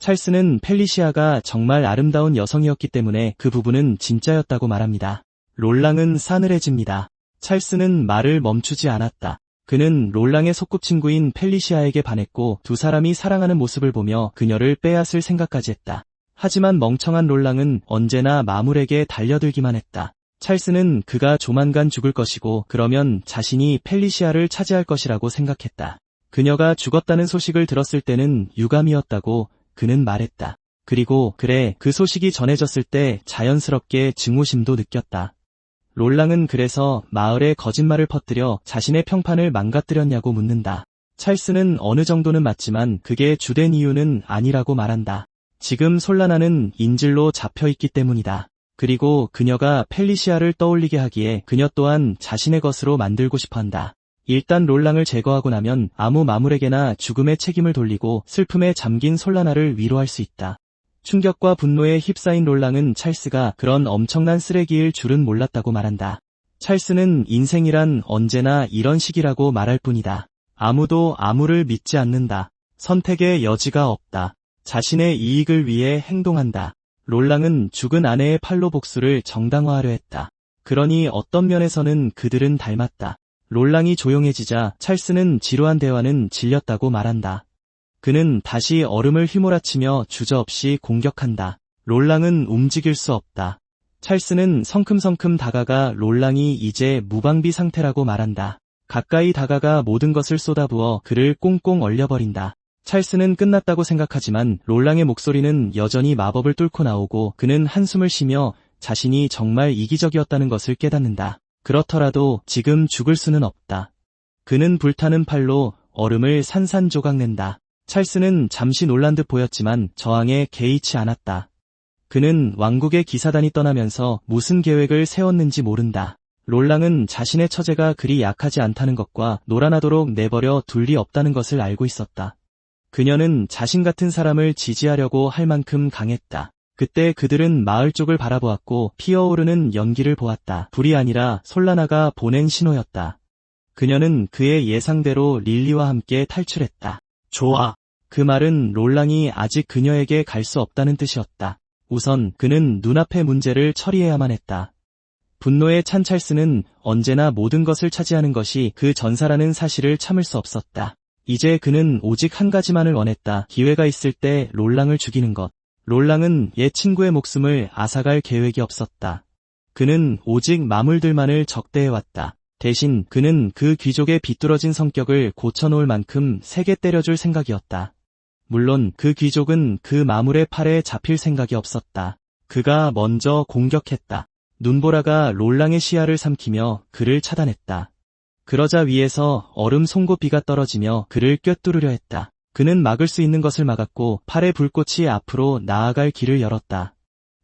찰스는 펠리시아가 정말 아름다운 여성이었기 때문에 그 부분은 진짜였다고 말합니다. 롤랑은 싸늘해집니다. 찰스는 말을 멈추지 않았다. 그는 롤랑의 소꿉친구인 펠리시아에게 반했고 두 사람이 사랑하는 모습을 보며 그녀를 빼앗을 생각까지 했다. 하지만 멍청한 롤랑은 언제나 마물에게 달려들기만 했다. 찰스는 그가 조만간 죽을 것이고 그러면 자신이 펠리시아를 차지할 것이라고 생각했다. 그녀가 죽었다는 소식을 들었을 때는 유감이었다고 그는 말했다. 그리고 그래, 그 소식이 전해졌을 때 자연스럽게 증오심도 느꼈다. 롤랑은 그래서 마을에 거짓말을 퍼뜨려 자신의 평판을 망가뜨렸냐고 묻는다. 찰스는 어느 정도는 맞지만 그게 주된 이유는 아니라고 말한다. 지금 솔라나는 인질로 잡혀있기 때문이다. 그리고 그녀가 펠리시아를 떠올리게 하기에 그녀 또한 자신의 것으로 만들고 싶어한다. 일단 롤랑을 제거하고 나면 아무 마물에게나 죽음의 책임을 돌리고 슬픔에 잠긴 솔라나를 위로할 수 있다. 충격과 분노에 휩싸인 롤랑은 찰스가 그런 엄청난 쓰레기일 줄은 몰랐다고 말한다. 찰스는 인생이란 언제나 이런 식이라고 말할 뿐이다. 아무도 아무를 믿지 않는다. 선택의 여지가 없다. 자신의 이익을 위해 행동한다. 롤랑은 죽은 아내의 팔로 복수를 정당화하려 했다. 그러니 어떤 면에서는 그들은 닮았다. 롤랑이 조용해지자 찰스는 지루한 대화는 질렸다고 말한다. 그는 다시 얼음을 휘몰아치며 주저없이 공격한다. 롤랑은 움직일 수 없다. 찰스는 성큼성큼 다가가 롤랑이 이제 무방비 상태라고 말한다. 가까이 다가가 모든 것을 쏟아부어 그를 꽁꽁 얼려버린다. 찰스는 끝났다고 생각하지만 롤랑의 목소리는 여전히 마법을 뚫고 나오고 그는 한숨을 쉬며 자신이 정말 이기적이었다는 것을 깨닫는다. 그렇더라도 지금 죽을 수는 없다. 그는 불타는 팔로 얼음을 산산조각 낸다. 찰스는 잠시 놀란 듯 보였지만 저항에 개의치 않았다. 그는 왕국의 기사단이 떠나면서 무슨 계획을 세웠는지 모른다. 롤랑은 자신의 처제가 그리 약하지 않다는 것과 노란하도록 내버려 둘 리 없다는 것을 알고 있었다. 그녀는 자신 같은 사람을 지지하려고 할 만큼 강했다. 그때 그들은 마을 쪽을 바라보았고 피어오르는 연기를 보았다. 불이 아니라 솔라나가 보낸 신호였다. 그녀는 그의 예상대로 릴리와 함께 탈출했다. 좋아. 그 말은 롤랑이 아직 그녀에게 갈 수 없다는 뜻이었다. 우선 그는 눈앞의 문제를 처리해야만 했다. 분노에 찬 찰스는 언제나 모든 것을 차지하는 것이 그 전사라는 사실을 참을 수 없었다. 이제 그는 오직 한 가지만을 원했다. 기회가 있을 때 롤랑을 죽이는 것. 롤랑은 옛 친구의 목숨을 앗아갈 계획이 없었다. 그는 오직 마물들만을 적대해왔다. 대신 그는 그 귀족의 비뚤어진 성격을 고쳐놓을 만큼 세게 때려줄 생각이었다. 물론 그 귀족은 그 마물의 팔에 잡힐 생각이 없었다. 그가 먼저 공격했다. 눈보라가 롤랑의 시야를 삼키며 그를 차단했다. 그러자 위에서 얼음 송곳비가 떨어지며 그를 꿰뚫으려 했다. 그는 막을 수 있는 것을 막았고 팔의 불꽃이 앞으로 나아갈 길을 열었다.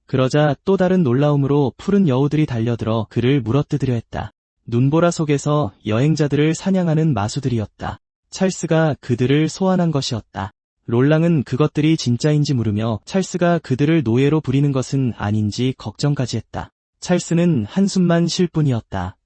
그러자 또 다른 놀라움으로 푸른 여우들이 달려들어 그를 물어뜯으려 했다. 눈보라 속에서 여행자들을 사냥하는 마수들이었다. 찰스가 그들을 소환한 것이었다. 롤랑은 그것들이 진짜인지 물으며 찰스가 그들을 노예로 부리는 것은 아닌지 걱정까지 했다. 찰스는 한숨만 쉴 뿐이었다.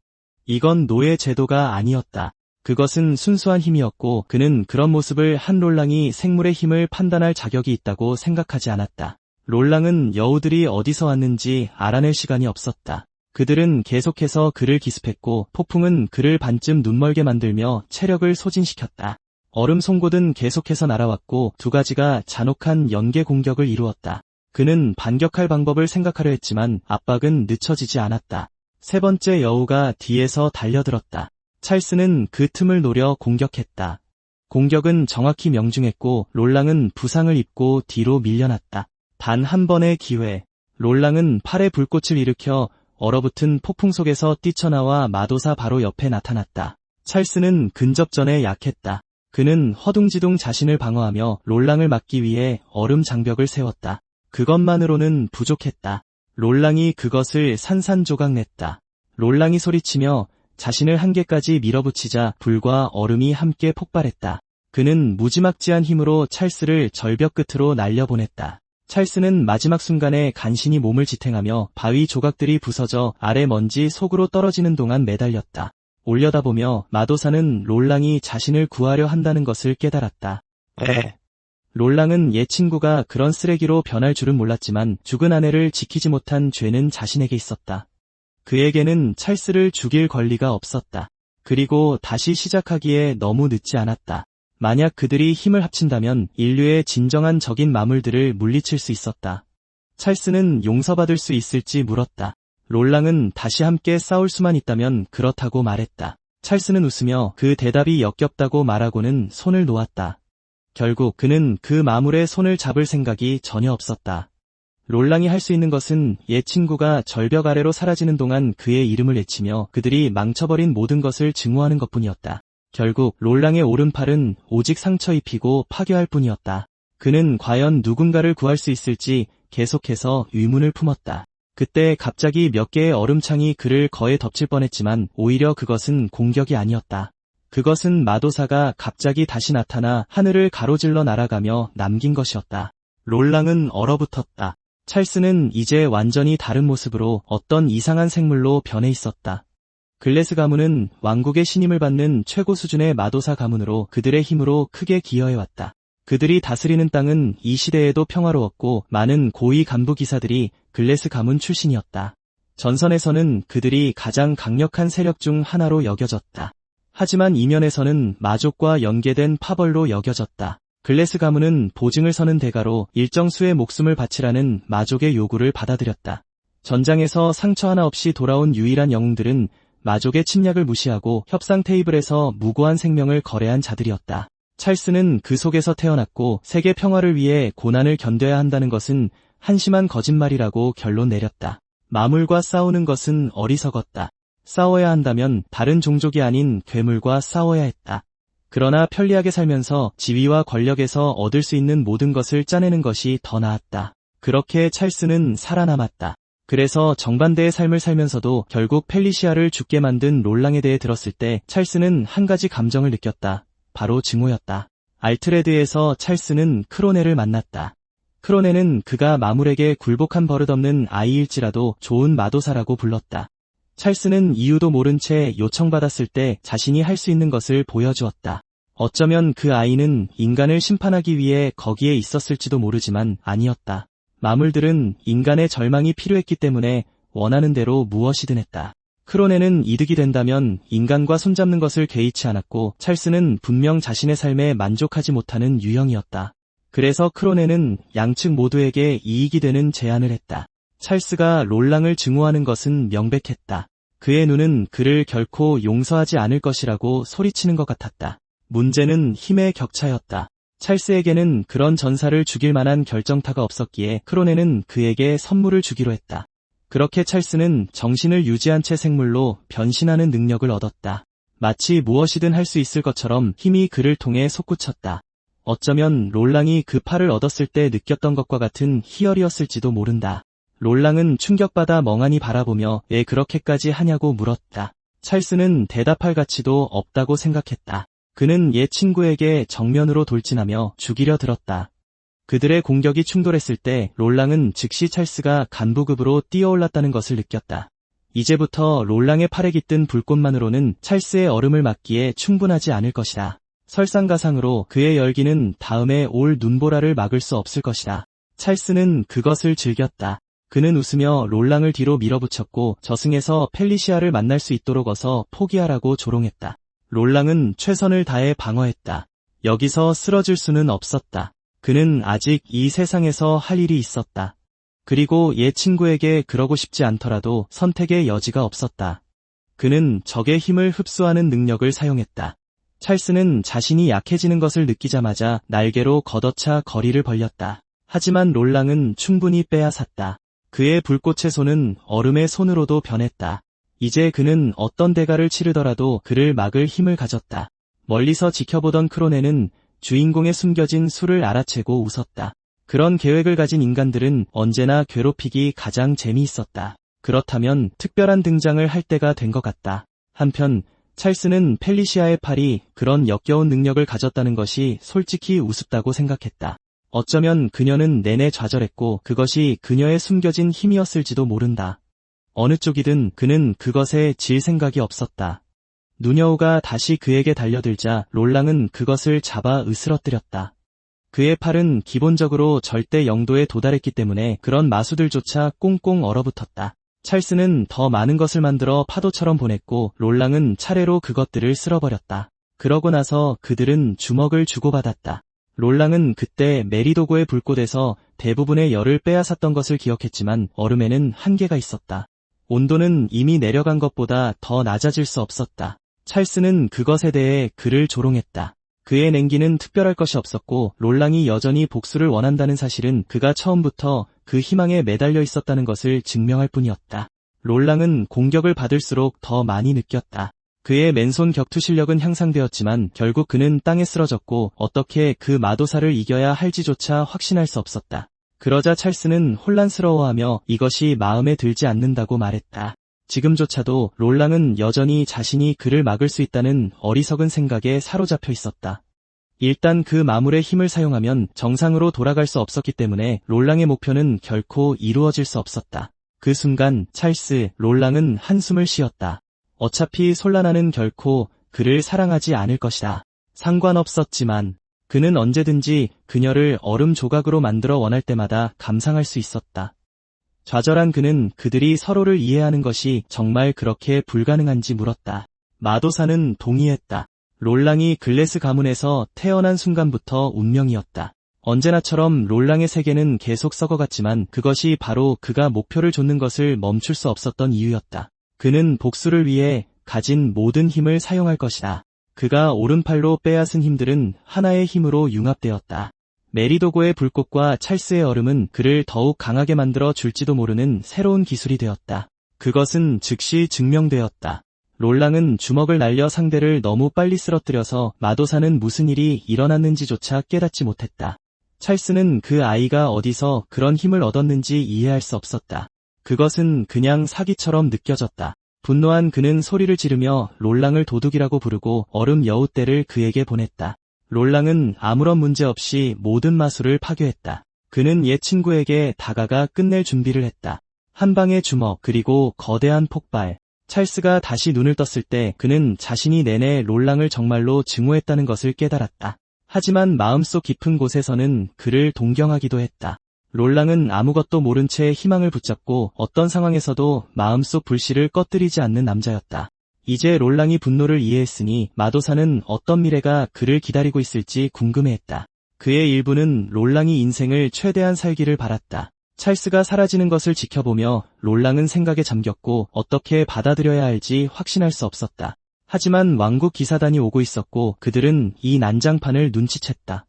이건 노예 제도가 아니었다. 그것은 순수한 힘이었고 그는 그런 모습을 한 롤랑이 생물의 힘을 판단할 자격이 있다고 생각하지 않았다. 롤랑은 여우들이 어디서 왔는지 알아낼 시간이 없었다. 그들은 계속해서 그를 기습했고 폭풍은 그를 반쯤 눈멀게 만들며 체력을 소진시켰다. 얼음 송곳은 계속해서 날아왔고 두 가지가 잔혹한 연계 공격을 이루었다. 그는 반격할 방법을 생각하려 했지만 압박은 늦춰지지 않았다. 세 번째 여우가 뒤에서 달려들었다. 찰스는 그 틈을 노려 공격했다. 공격은 정확히 명중했고 롤랑은 부상을 입고 뒤로 밀려났다. 단 한 번의 기회. 롤랑은 팔에 불꽃을 일으켜 얼어붙은 폭풍 속에서 뛰쳐나와 마도사 바로 옆에 나타났다. 찰스는 근접전에 약했다. 그는 허둥지둥 자신을 방어하며 롤랑을 막기 위해 얼음 장벽을 세웠다. 그것만으로는 부족했다. 롤랑이 그것을 산산조각냈다. 롤랑이 소리치며 자신을 한계까지 밀어붙이자 불과 얼음이 함께 폭발했다. 그는 무지막지한 힘으로 찰스를 절벽 끝으로 날려보냈다. 찰스는 마지막 순간에 간신히 몸을 지탱하며 바위 조각들이 부서져 아래 먼지 속으로 떨어지는 동안 매달렸다. 올려다보며 마도사는 롤랑이 자신을 구하려 한다는 것을 깨달았다. 롤랑은 옛 친구가 그런 쓰레기로 변할 줄은 몰랐지만 죽은 아내를 지키지 못한 죄는 자신에게 있었다. 그에게는 찰스를 죽일 권리가 없었다. 그리고 다시 시작하기에 너무 늦지 않았다. 만약 그들이 힘을 합친다면 인류의 진정한 적인 마물들을 물리칠 수 있었다. 찰스는 용서받을 수 있을지 물었다. 롤랑은 다시 함께 싸울 수만 있다면 그렇다고 말했다. 찰스는 웃으며 그 대답이 역겹다고 말하고는 손을 놓았다. 결국 그는 그 마물의 손을 잡을 생각이 전혀 없었다. 롤랑이 할 수 있는 것은 옛 친구가 절벽 아래로 사라지는 동안 그의 이름을 외치며 그들이 망쳐버린 모든 것을 증오하는 것뿐이었다. 결국 롤랑의 오른팔은 오직 상처 입히고 파괴할 뿐이었다. 그는 과연 누군가를 구할 수 있을지 계속해서 의문을 품었다. 그때 갑자기 몇 개의 얼음창이 그를 거의 덮칠 뻔했지만 오히려 그것은 공격이 아니었다. 그것은 마도사가 갑자기 다시 나타나 하늘을 가로질러 날아가며 남긴 것이었다. 롤랑은 얼어붙었다. 찰스는 이제 완전히 다른 모습으로 어떤 이상한 생물로 변해 있었다. 글래스 가문은 왕국의 신임을 받는 최고 수준의 마도사 가문으로 그들의 힘으로 크게 기여해왔다. 그들이 다스리는 땅은 이 시대에도 평화로웠고 많은 고위 간부 기사들이 글래스 가문 출신이었다. 전선에서는 그들이 가장 강력한 세력 중 하나로 여겨졌다. 하지만 이면에서는 마족과 연계된 파벌로 여겨졌다. 글래스 가문은 보증을 서는 대가로 일정 수의 목숨을 바치라는 마족의 요구를 받아들였다. 전장에서 상처 하나 없이 돌아온 유일한 영웅들은 마족의 침략을 무시하고 협상 테이블에서 무고한 생명을 거래한 자들이었다. 찰스는 그 속에서 태어났고 세계 평화를 위해 고난을 견뎌야 한다는 것은 한심한 거짓말이라고 결론 내렸다. 마물과 싸우는 것은 어리석었다. 싸워야 한다면 다른 종족이 아닌 괴물과 싸워야 했다. 그러나 편리하게 살면서 지위와 권력에서 얻을 수 있는 모든 것을 짜내는 것이 더 나았다. 그렇게 찰스는 살아남았다. 그래서 정반대의 삶을 살면서도 결국 펠리시아를 죽게 만든 롤랑에 대해 들었을 때 찰스는 한 가지 감정을 느꼈다. 바로 증오였다. 알트레드에서 찰스는 크로네를 만났다. 크로네는 그가 마물에게 굴복한 버릇없는 아이일지라도 좋은 마도사라고 불렀다. 찰스는 이유도 모른 채 요청받았을 때 자신이 할 수 있는 것을 보여주었다. 어쩌면 그 아이는 인간을 심판하기 위해 거기에 있었을지도 모르지만 아니었다. 마물들은 인간의 절망이 필요했기 때문에 원하는 대로 무엇이든 했다. 크로네는 이득이 된다면 인간과 손잡는 것을 개의치 않았고 찰스는 분명 자신의 삶에 만족하지 못하는 유형이었다. 그래서 크로네는 양측 모두에게 이익이 되는 제안을 했다. 찰스가 롤랑을 증오하는 것은 명백했다. 그의 눈은 그를 결코 용서하지 않을 것이라고 소리치는 것 같았다. 문제는 힘의 격차였다. 찰스에게는 그런 전사를 죽일 만한 결정타가 없었기에 크로네는 그에게 선물을 주기로 했다. 그렇게 찰스는 정신을 유지한 채 생물로 변신하는 능력을 얻었다. 마치 무엇이든 할 수 있을 것처럼 힘이 그를 통해 솟구쳤다. 어쩌면 롤랑이 그 팔을 얻었을 때 느꼈던 것과 같은 희열이었을지도 모른다. 롤랑은 충격받아 멍하니 바라보며 왜 그렇게까지 하냐고 물었다. 찰스는 대답할 가치도 없다고 생각했다. 그는 옛 친구에게 정면으로 돌진하며 죽이려 들었다. 그들의 공격이 충돌했을 때 롤랑은 즉시 찰스가 간부급으로 뛰어올랐다는 것을 느꼈다. 이제부터 롤랑의 팔에 깃든 불꽃만으로는 찰스의 얼음을 막기에 충분하지 않을 것이다. 설상가상으로 그의 열기는 다음에 올 눈보라를 막을 수 없을 것이다. 찰스는 그것을 즐겼다. 그는 웃으며 롤랑을 뒤로 밀어붙였고 저승에서 펠리시아를 만날 수 있도록 어서 포기하라고 조롱했다. 롤랑은 최선을 다해 방어했다. 여기서 쓰러질 수는 없었다. 그는 아직 이 세상에서 할 일이 있었다. 그리고 옛 친구에게 그러고 싶지 않더라도 선택의 여지가 없었다. 그는 적의 힘을 흡수하는 능력을 사용했다. 찰스는 자신이 약해지는 것을 느끼자마자 날개로 걷어차 거리를 벌렸다. 하지만 롤랑은 충분히 빼앗았다. 그의 불꽃의 손은 얼음의 손으로도 변했다. 이제 그는 어떤 대가를 치르더라도 그를 막을 힘을 가졌다. 멀리서 지켜보던 크로네는 주인공의 숨겨진 수를 알아채고 웃었다. 그런 계획을 가진 인간들은 언제나 괴롭히기 가장 재미있었다. 그렇다면 특별한 등장을 할 때가 된 것 같다. 한편 찰스는 펠리시아의 팔이 그런 역겨운 능력을 가졌다는 것이 솔직히 우습다고 생각했다. 어쩌면 그녀는 내내 좌절했고 그것이 그녀의 숨겨진 힘이었을지도 모른다. 어느 쪽이든 그는 그것에 질 생각이 없었다. 누녀우가 다시 그에게 달려들자 롤랑은 그것을 잡아 으스러뜨렸다. 그의 팔은 기본적으로 절대 영도에 도달했기 때문에 그런 마수들조차 꽁꽁 얼어붙었다. 찰스는 더 많은 것을 만들어 파도처럼 보냈고 롤랑은 차례로 그것들을 쓸어버렸다. 그러고 나서 그들은 주먹을 주고받았다. 롤랑은 그때 메리도고의 불꽃에서 대부분의 열을 빼앗았던 것을 기억했지만 얼음에는 한계가 있었다. 온도는 이미 내려간 것보다 더 낮아질 수 없었다. 찰스는 그것에 대해 그를 조롱했다. 그의 냉기는 특별할 것이 없었고 롤랑이 여전히 복수를 원한다는 사실은 그가 처음부터 그 희망에 매달려 있었다는 것을 증명할 뿐이었다. 롤랑은 공격을 받을수록 더 많이 느꼈다. 그의 맨손 격투 실력은 향상되었지만 결국 그는 땅에 쓰러졌고 어떻게 그 마도사를 이겨야 할지조차 확신할 수 없었다. 그러자 찰스는 혼란스러워하며 이것이 마음에 들지 않는다고 말했다. 지금조차도 롤랑은 여전히 자신이 그를 막을 수 있다는 어리석은 생각에 사로잡혀 있었다. 일단 그 마물의 힘을 사용하면 정상으로 돌아갈 수 없었기 때문에 롤랑의 목표는 결코 이루어질 수 없었다. 그 순간 롤랑은 한숨을 쉬었다. 어차피 솔라나는 결코 그를 사랑하지 않을 것이다. 상관없었지만 그는 언제든지 그녀를 얼음 조각으로 만들어 원할 때마다 감상할 수 있었다. 좌절한 그는 그들이 서로를 이해하는 것이 정말 그렇게 불가능한지 물었다. 마도사는 동의했다. 롤랑이 글래스 가문에서 태어난 순간부터 운명이었다. 언제나처럼 롤랑의 세계는 계속 썩어갔지만 그것이 바로 그가 목표를 좇는 것을 멈출 수 없었던 이유였다. 그는 복수를 위해 가진 모든 힘을 사용할 것이다. 그가 오른팔로 빼앗은 힘들은 하나의 힘으로 융합되었다. 메리도고의 불꽃과 찰스의 얼음은 그를 더욱 강하게 만들어 줄지도 모르는 새로운 기술이 되었다. 그것은 즉시 증명되었다. 롤랑은 주먹을 날려 상대를 너무 빨리 쓰러뜨려서 마도사는 무슨 일이 일어났는지조차 깨닫지 못했다. 찰스는 그 아이가 어디서 그런 힘을 얻었는지 이해할 수 없었다. 그것은 그냥 사기처럼 느껴졌다. 분노한 그는 소리를 지르며 롤랑을 도둑이라고 부르고 얼음 여우떼를 그에게 보냈다. 롤랑은 아무런 문제 없이 모든 마술을 파괴했다. 그는 옛 친구에게 다가가 끝낼 준비를 했다. 한 방의 주먹 그리고 거대한 폭발. 찰스가 다시 눈을 떴을 때 그는 자신이 내내 롤랑을 정말로 증오했다는 것을 깨달았다. 하지만 마음속 깊은 곳에서는 그를 동경하기도 했다. 롤랑은 아무것도 모른 채 희망을 붙잡고 어떤 상황에서도 마음속 불씨를 꺼뜨리지 않는 남자였다. 이제 롤랑이 분노를 이해했으니 마도사는 어떤 미래가 그를 기다리고 있을지 궁금해했다. 그의 일부는 롤랑이 인생을 최대한 살기를 바랐다. 찰스가 사라지는 것을 지켜보며 롤랑은 생각에 잠겼고 어떻게 받아들여야 할지 확신할 수 없었다. 하지만 왕국 기사단이 오고 있었고 그들은 이 난장판을 눈치챘다.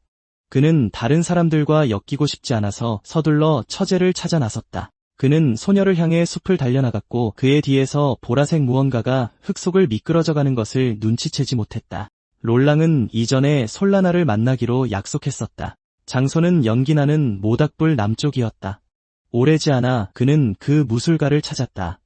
그는 다른 사람들과 엮이고 싶지 않아서 서둘러 처제를 찾아 나섰다. 그는 소녀를 향해 숲을 달려나갔고 그의 뒤에서 보라색 무언가가 흙 속을 미끄러져가는 것을 눈치채지 못했다. 롤랑은 이전에 솔라나를 만나기로 약속했었다. 장소는 연기나는 모닥불 남쪽이었다. 오래지 않아 그는 그 무술가를 찾았다.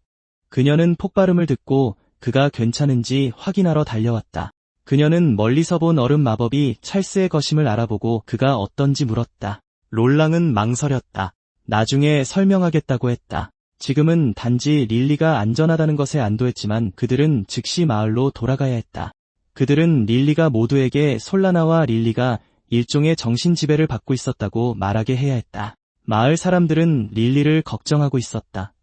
그녀는 폭발음을 듣고 그가 괜찮은지 확인하러 달려왔다. 그녀는 멀리서 본 얼음 마법이 찰스의 거심을 알아보고 그가 어떤지 물었다. 롤랑은 망설였다. 나중에 설명하겠다고 했다. 지금은 단지 릴리가 안전하다는 것에 안도했지만 그들은 즉시 마을로 돌아가야 했다. 그들은 릴리가 모두에게 솔라나와 릴리가 일종의 정신지배를 받고 있었다고 말하게 해야 했다. 마을 사람들은 릴리를 걱정하고 있었다.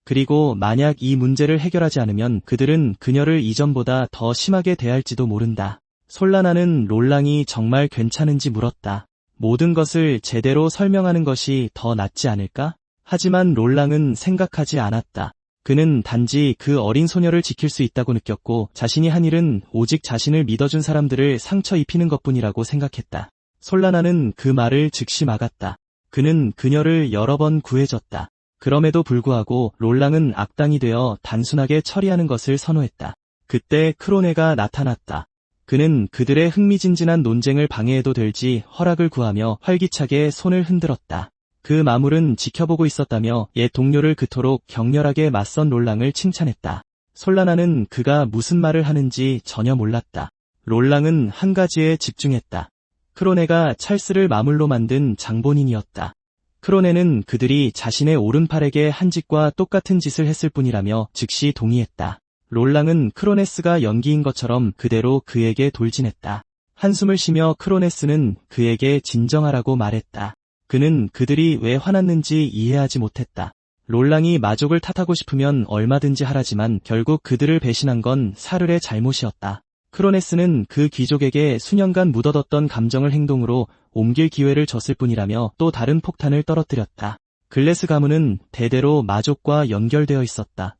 그리고 만약 이 문제를 해결하지 않으면 그들은 그녀를 이전보다 더 심하게 대할지도 모른다. 솔라나는 롤랑이 정말 괜찮은지 물었다. 모든 것을 제대로 설명하는 것이 더 낫지 않을까? 하지만 롤랑은 생각하지 않았다. 그는 단지 그 어린 소녀를 지킬 수 있다고 느꼈고 자신이 한 일은 오직 자신을 믿어준 사람들을 상처 입히는 것뿐이라고 생각했다. 솔라나는 그 말을 즉시 막았다. 그는 그녀를 여러 번 구해줬다. 그럼에도 불구하고 롤랑은 악당이 되어 단순하게 처리하는 것을 선호했다. 그때 크로네가 나타났다. 그는 그들의 흥미진진한 논쟁을 방해해도 될지 허락을 구하며 활기차게 손을 흔들었다. 그 마물은 지켜보고 있었다며 옛 동료를 그토록 격렬하게 맞선 롤랑을 칭찬했다. 솔라나는 그가 무슨 말을 하는지 전혀 몰랐다. 롤랑은 한 가지에 집중했다. 크로네가 찰스를 마물로 만든 장본인이었다. 크로네는 그들이 자신의 오른팔에게 한 짓과 똑같은 짓을 했을 뿐이라며 즉시 동의했다. 롤랑은 크로네스가 연기인 것처럼 그대로 그에게 돌진했다. 한숨을 쉬며 크로네스는 그에게 진정하라고 말했다. 그는 그들이 왜 화났는지 이해하지 못했다. 롤랑이 마족을 탓하고 싶으면 얼마든지 하라지만 결국 그들을 배신한 건 사르의 잘못이었다. 크로네스는 그 귀족에게 수년간 묻어뒀던 감정을 행동으로 옮길 기회를 줬을 뿐이라며 또 다른 폭탄을 떨어뜨렸다. 글래스 가문은 대대로 마족과 연결되어 있었다.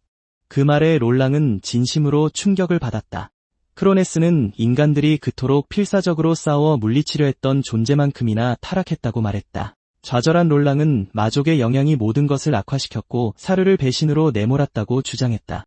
그 말에 롤랑은 진심으로 충격을 받았다. 크로네스는 인간들이 그토록 필사적으로 싸워 물리치려 했던 존재만큼이나 타락했다고 말했다. 좌절한 롤랑은 마족의 영향이 모든 것을 악화시켰고 사르를 배신으로 내몰았다고 주장했다.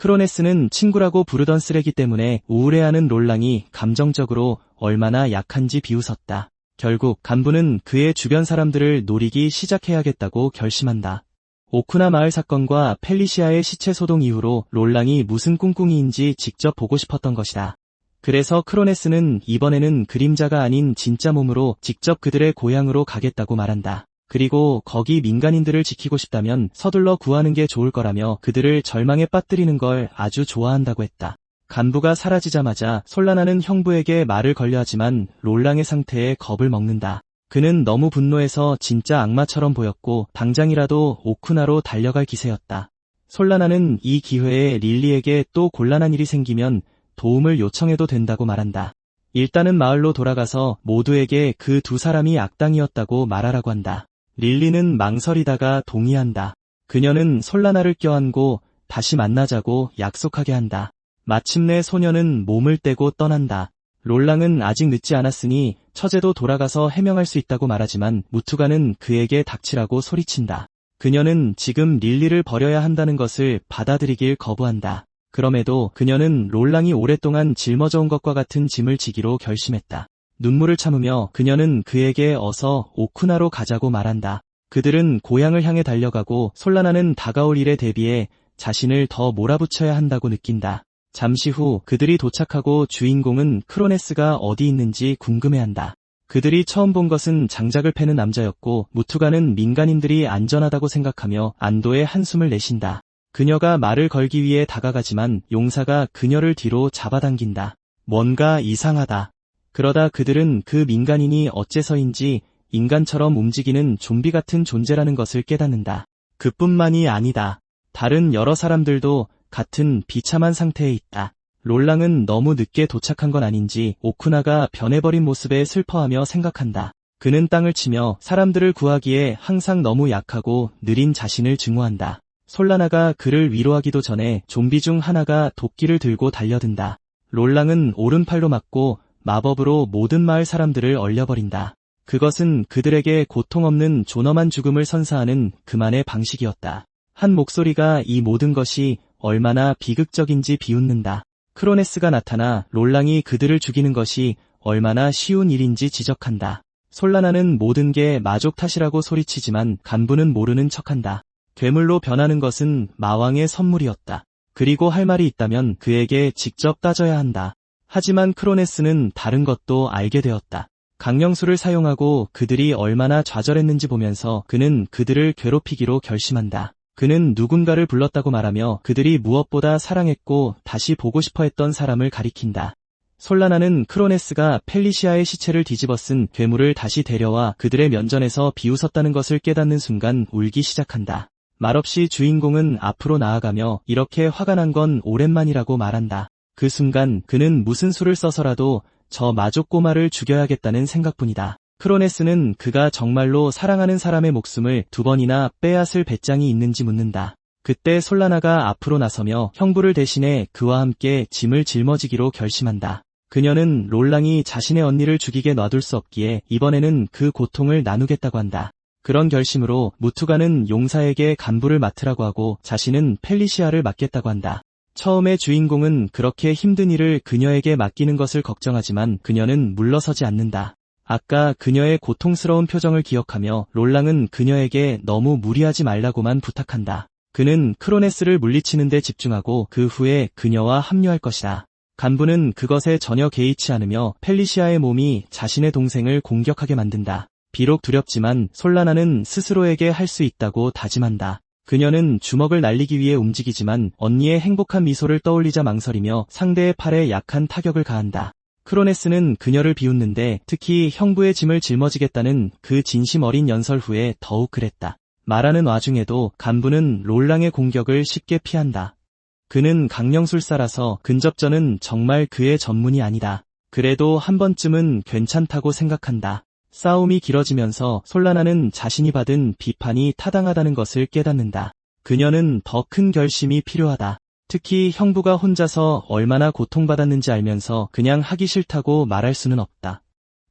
크로네스는 친구라고 부르던 쓰레기 때문에 우울해하는 롤랑이 감정적으로 얼마나 약한지 비웃었다. 결국 간부는 그의 주변 사람들을 노리기 시작해야겠다고 결심한다. 오쿠나 마을 사건과 펠리시아의 시체 소동 이후로 롤랑이 무슨 꿍꿍이인지 직접 보고 싶었던 것이다. 그래서 크로네스는 이번에는 그림자가 아닌 진짜 몸으로 직접 그들의 고향으로 가겠다고 말한다. 그리고 거기 민간인들을 지키고 싶다면 서둘러 구하는 게 좋을 거라며 그들을 절망에 빠뜨리는 걸 아주 좋아한다고 했다. 간부가 사라지자마자 솔라나는 형부에게 말을 걸려하지만 롤랑의 상태에 겁을 먹는다. 그는 너무 분노해서 진짜 악마처럼 보였고 당장이라도 오쿠나로 달려갈 기세였다. 솔라나는 이 기회에 릴리에게 또 곤란한 일이 생기면 도움을 요청해도 된다고 말한다. 일단은 마을로 돌아가서 모두에게 그 두 사람이 악당이었다고 말하라고 한다. 릴리는 망설이다가 동의한다. 그녀는 솔라나를 껴안고 다시 만나자고 약속하게 한다. 마침내 소녀는 몸을 떼고 떠난다. 롤랑은 아직 늦지 않았으니 처제도 돌아가서 해명할 수 있다고 말하지만 무투가는 그에게 닥치라고 소리친다. 그녀는 지금 릴리를 버려야 한다는 것을 받아들이길 거부한다. 그럼에도 그녀는 롤랑이 오랫동안 짊어져온 것과 같은 짐을 지기로 결심했다. 눈물을 참으며 그녀는 그에게 어서 오쿠나로 가자고 말한다. 그들은 고향을 향해 달려가고 솔라나는 다가올 일에 대비해 자신을 더 몰아붙여야 한다고 느낀다. 잠시 후 그들이 도착하고 주인공은 크로네스가 어디 있는지 궁금해한다. 그들이 처음 본 것은 장작을 패는 남자였고 무투가는 민간인들이 안전하다고 생각하며 안도의 한숨을 내쉰다. 그녀가 말을 걸기 위해 다가가지만 용사가 그녀를 뒤로 잡아당긴다. 뭔가 이상하다. 그러다 그들은 그 민간인이 어째서인지 인간처럼 움직이는 좀비 같은 존재라는 것을 깨닫는다. 그뿐만이 아니다. 다른 여러 사람들도 같은 비참한 상태에 있다. 롤랑은 너무 늦게 도착한 건 아닌지 오쿠나가 변해버린 모습에 슬퍼하며 생각한다. 그는 땅을 치며 사람들을 구하기에 항상 너무 약하고 느린 자신을 증오한다. 솔라나가 그를 위로하기도 전에 좀비 중 하나가 도끼를 들고 달려든다. 롤랑은 오른팔로 맞고 마법으로 모든 마을 사람들을 얼려버린다. 그것은 그들에게 고통 없는 존엄한 죽음을 선사하는 그만의 방식이었다. 한 목소리가 이 모든 것이 얼마나 비극적인지 비웃는다. 크로네스가 나타나 롤랑이 그들을 죽이는 것이 얼마나 쉬운 일인지 지적한다. 솔라나는 모든 게 마족 탓이라고 소리치지만 간부는 모르는 척한다. 괴물로 변하는 것은 마왕의 선물이었다. 그리고 할 말이 있다면 그에게 직접 따져야 한다. 하지만 크로네스는 다른 것도 알게 되었다. 강령술을 사용하고 그들이 얼마나 좌절했는지 보면서 그는 그들을 괴롭히기로 결심한다. 그는 누군가를 불렀다고 말하며 그들이 무엇보다 사랑했고 다시 보고 싶어 했던 사람을 가리킨다. 솔라나는 크로네스가 펠리시아의 시체를 뒤집어 쓴 괴물을 다시 데려와 그들의 면전에서 비웃었다는 것을 깨닫는 순간 울기 시작한다. 말없이 주인공은 앞으로 나아가며 이렇게 화가 난 건 오랜만이라고 말한다. 그 순간 그는 무슨 수를 써서라도 저 마족 꼬마를 죽여야겠다는 생각뿐이다. 크로네스는 그가 정말로 사랑하는 사람의 목숨을 2번이나 빼앗을 배짱이 있는지 묻는다. 그때 솔라나가 앞으로 나서며 형부를 대신해 그와 함께 짐을 짊어지기로 결심한다. 그녀는 롤랑이 자신의 언니를 죽이게 놔둘 수 없기에 이번에는 그 고통을 나누겠다고 한다. 그런 결심으로 무투가는 용사에게 간부를 맡으라고 하고 자신은 펠리시아를 맡겠다고 한다. 처음에 주인공은 그렇게 힘든 일을 그녀에게 맡기는 것을 걱정하지만 그녀는 물러서지 않는다. 아까 그녀의 고통스러운 표정을 기억하며 롤랑은 그녀에게 너무 무리하지 말라고만 부탁한다. 그는 크로네스를 물리치는 데 집중하고 그 후에 그녀와 합류할 것이다. 간부는 그것에 전혀 개의치 않으며 펠리시아의 몸이 자신의 동생을 공격하게 만든다. 비록 두렵지만 솔라나는 스스로에게 할 수 있다고 다짐한다. 그녀는 주먹을 날리기 위해 움직이지만 언니의 행복한 미소를 떠올리자 망설이며 상대의 팔에 약한 타격을 가한다. 크로네스는 그녀를 비웃는데 특히 형부의 짐을 짊어지겠다는 그 진심 어린 연설 후에 더욱 그랬다. 말하는 와중에도 간부는 롤랑의 공격을 쉽게 피한다. 그는 강령술사라서 근접전은 정말 그의 전문이 아니다. 그래도 한 번쯤은 괜찮다고 생각한다. 싸움이 길어지면서 솔라나는 자신이 받은 비판이 타당하다는 것을 깨닫는다. 그녀는 더 큰 결심이 필요하다. 특히 형부가 혼자서 얼마나 고통받았는지 알면서 그냥 하기 싫다고 말할 수는 없다.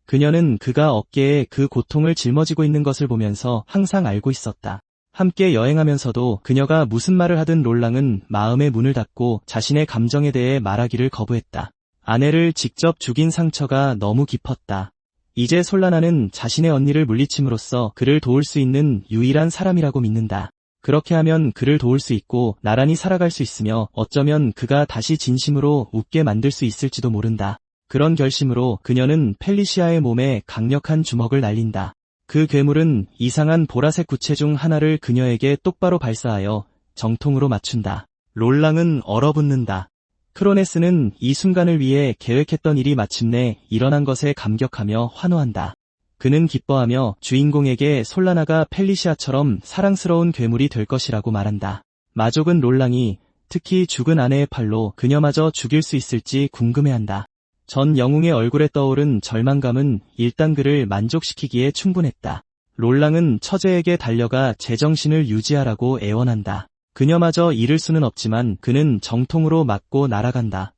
그녀는 그가 어깨에 그 고통을 짊어지고 있는 것을 보면서 항상 알고 있었다. 함께 여행하면서도 그녀가 무슨 말을 하든 롤랑은 마음의 문을 닫고 자신의 감정에 대해 말하기를 거부했다. 아내를 직접 죽인 상처가 너무 깊었다. 이제 솔라나는 자신의 언니를 물리침으로써 그를 도울 수 있는 유일한 사람이라고 믿는다. 그렇게 하면 그를 도울 수 있고 나란히 살아갈 수 있으며 어쩌면 그가 다시 진심으로 웃게 만들 수 있을지도 모른다. 그런 결심으로 그녀는 펠리시아의 몸에 강력한 주먹을 날린다. 그 괴물은 이상한 보라색 구체 중 하나를 그녀에게 똑바로 발사하여 정통으로 맞춘다. 롤랑은 얼어붙는다. 크로네스는 이 순간을 위해 계획했던 일이 마침내 일어난 것에 감격하며 환호한다. 그는 기뻐하며 주인공에게 솔라나가 펠리시아처럼 사랑스러운 괴물이 될 것이라고 말한다. 마족은 롤랑이 특히 죽은 아내의 팔로 그녀마저 죽일 수 있을지 궁금해한다. 전 영웅의 얼굴에 떠오른 절망감은 일단 그를 만족시키기에 충분했다. 롤랑은 처제에게 달려가 제정신을 유지하라고 애원한다. 그녀마저 잃을 수는 없지만 그는 정통으로 맞고 날아간다.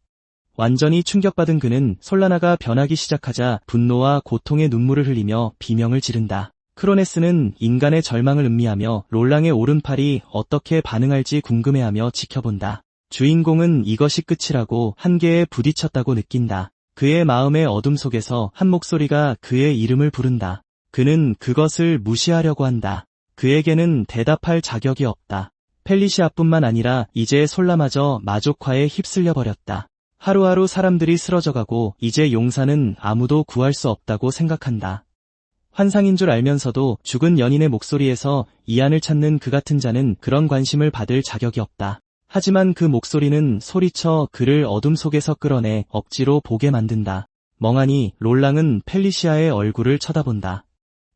완전히 충격받은 그는 솔라나가 변하기 시작하자 분노와 고통의 눈물을 흘리며 비명을 지른다. 크로네스는 인간의 절망을 음미하며 롤랑의 오른팔이 어떻게 반응할지 궁금해하며 지켜본다. 주인공은 이것이 끝이라고 한계에 부딪혔다고 느낀다. 그의 마음의 어둠 속에서 한 목소리가 그의 이름을 부른다. 그는 그것을 무시하려고 한다. 그에게는 대답할 자격이 없다. 펠리시아뿐만 아니라 이제 솔라마저 마족화에 휩쓸려 버렸다. 하루하루 사람들이 쓰러져가고 이제 용사는 아무도 구할 수 없다고 생각한다. 환상인 줄 알면서도 죽은 연인의 목소리에서 이안을 찾는 그 같은 자는 그런 관심을 받을 자격이 없다. 하지만 그 목소리는 소리쳐 그를 어둠 속에서 끌어내 억지로 보게 만든다. 멍하니 롤랑은 펠리시아의 얼굴을 쳐다본다.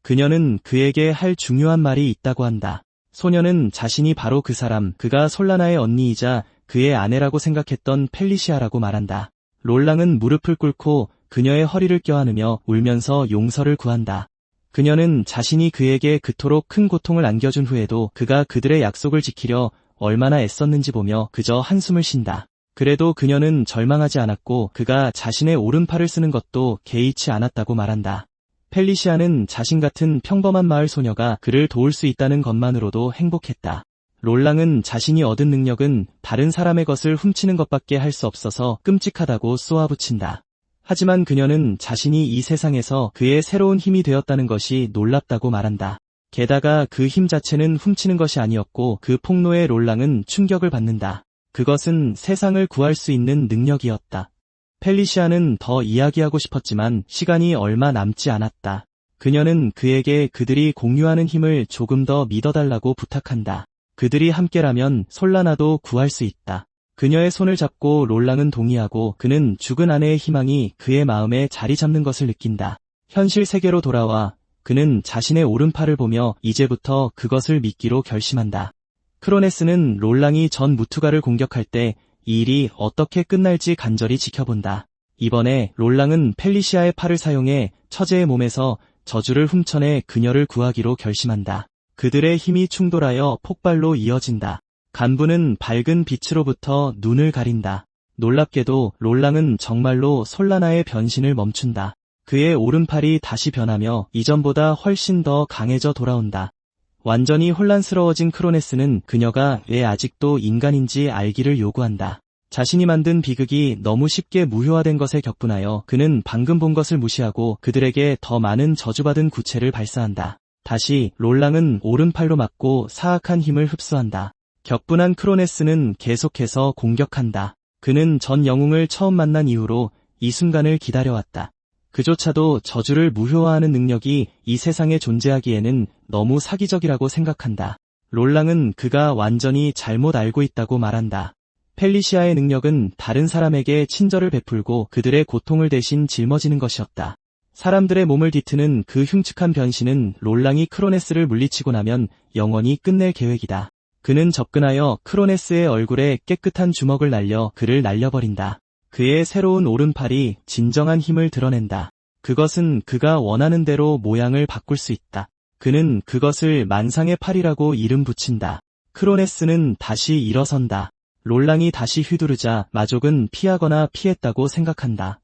그녀는 그에게 할 중요한 말이 있다고 한다. 소녀는 자신이 바로 그 사람, 그가 솔라나의 언니이자 그의 아내라고 생각했던 펠리시아라고 말한다. 롤랑은 무릎을 꿇고 그녀의 허리를 껴안으며 울면서 용서를 구한다. 그녀는 자신이 그에게 그토록 큰 고통을 안겨준 후에도 그가 그들의 약속을 지키려 얼마나 애썼는지 보며 그저 한숨을 쉰다. 그래도 그녀는 절망하지 않았고 그가 자신의 오른팔을 쓰는 것도 개의치 않았다고 말한다. 펠리시아는 자신 같은 평범한 마을 소녀가 그를 도울 수 있다는 것만으로도 행복했다. 롤랑은 자신이 얻은 능력은 다른 사람의 것을 훔치는 것밖에 할 수 없어서 끔찍하다고 쏘아붙인다. 하지만 그녀는 자신이 이 세상에서 그의 새로운 힘이 되었다는 것이 놀랍다고 말한다. 게다가 그 힘 자체는 훔치는 것이 아니었고 그 폭로에 롤랑은 충격을 받는다. 그것은 세상을 구할 수 있는 능력이었다. 펠리시아는 더 이야기하고 싶었지만 시간이 얼마 남지 않았다. 그녀는 그에게 그들이 공유하는 힘을 조금 더 믿어달라고 부탁한다. 그들이 함께라면 솔라나도 구할 수 있다. 그녀의 손을 잡고 롤랑은 동의하고 그는 죽은 아내의 희망이 그의 마음에 자리 잡는 것을 느낀다. 현실 세계로 돌아와 그는 자신의 오른팔을 보며 이제부터 그것을 믿기로 결심한다. 크로네스는 롤랑이 전 무투가를 공격할 때 이 일이 어떻게 끝날지 간절히 지켜본다. 이번에 롤랑은 펠리시아의 팔을 사용해 처제의 몸에서 저주를 훔쳐내 그녀를 구하기로 결심한다. 그들의 힘이 충돌하여 폭발로 이어진다. 간부는 밝은 빛으로부터 눈을 가린다. 놀랍게도 롤랑은 정말로 솔라나의 변신을 멈춘다. 그의 오른팔이 다시 변하며 이전보다 훨씬 더 강해져 돌아온다. 완전히 혼란스러워진 크로네스는 그녀가 왜 아직도 인간인지 알기를 요구한다. 자신이 만든 비극이 너무 쉽게 무효화된 것에 격분하여 그는 방금 본 것을 무시하고 그들에게 더 많은 저주받은 구체를 발사한다. 다시 롤랑은 오른팔로 맞고 사악한 힘을 흡수한다. 격분한 크로네스는 계속해서 공격한다. 그는 전 영웅을 처음 만난 이후로 이 순간을 기다려왔다. 그조차도 저주를 무효화하는 능력이 이 세상에 존재하기에는 너무 사기적이라고 생각한다. 롤랑은 그가 완전히 잘못 알고 있다고 말한다. 펠리시아의 능력은 다른 사람에게 친절을 베풀고 그들의 고통을 대신 짊어지는 것이었다. 사람들의 몸을 뒤트는 그 흉측한 변신은 롤랑이 크로네스를 물리치고 나면 영원히 끝낼 계획이다. 그는 접근하여 크로네스의 얼굴에 깨끗한 주먹을 날려 그를 날려버린다. 그의 새로운 오른팔이 진정한 힘을 드러낸다. 그것은 그가 원하는 대로 모양을 바꿀 수 있다. 그는 그것을 만상의 팔이라고 이름 붙인다. 크로네스는 다시 일어선다. 롤랑이 다시 휘두르자 마족은 피하거나 피했다고 생각한다.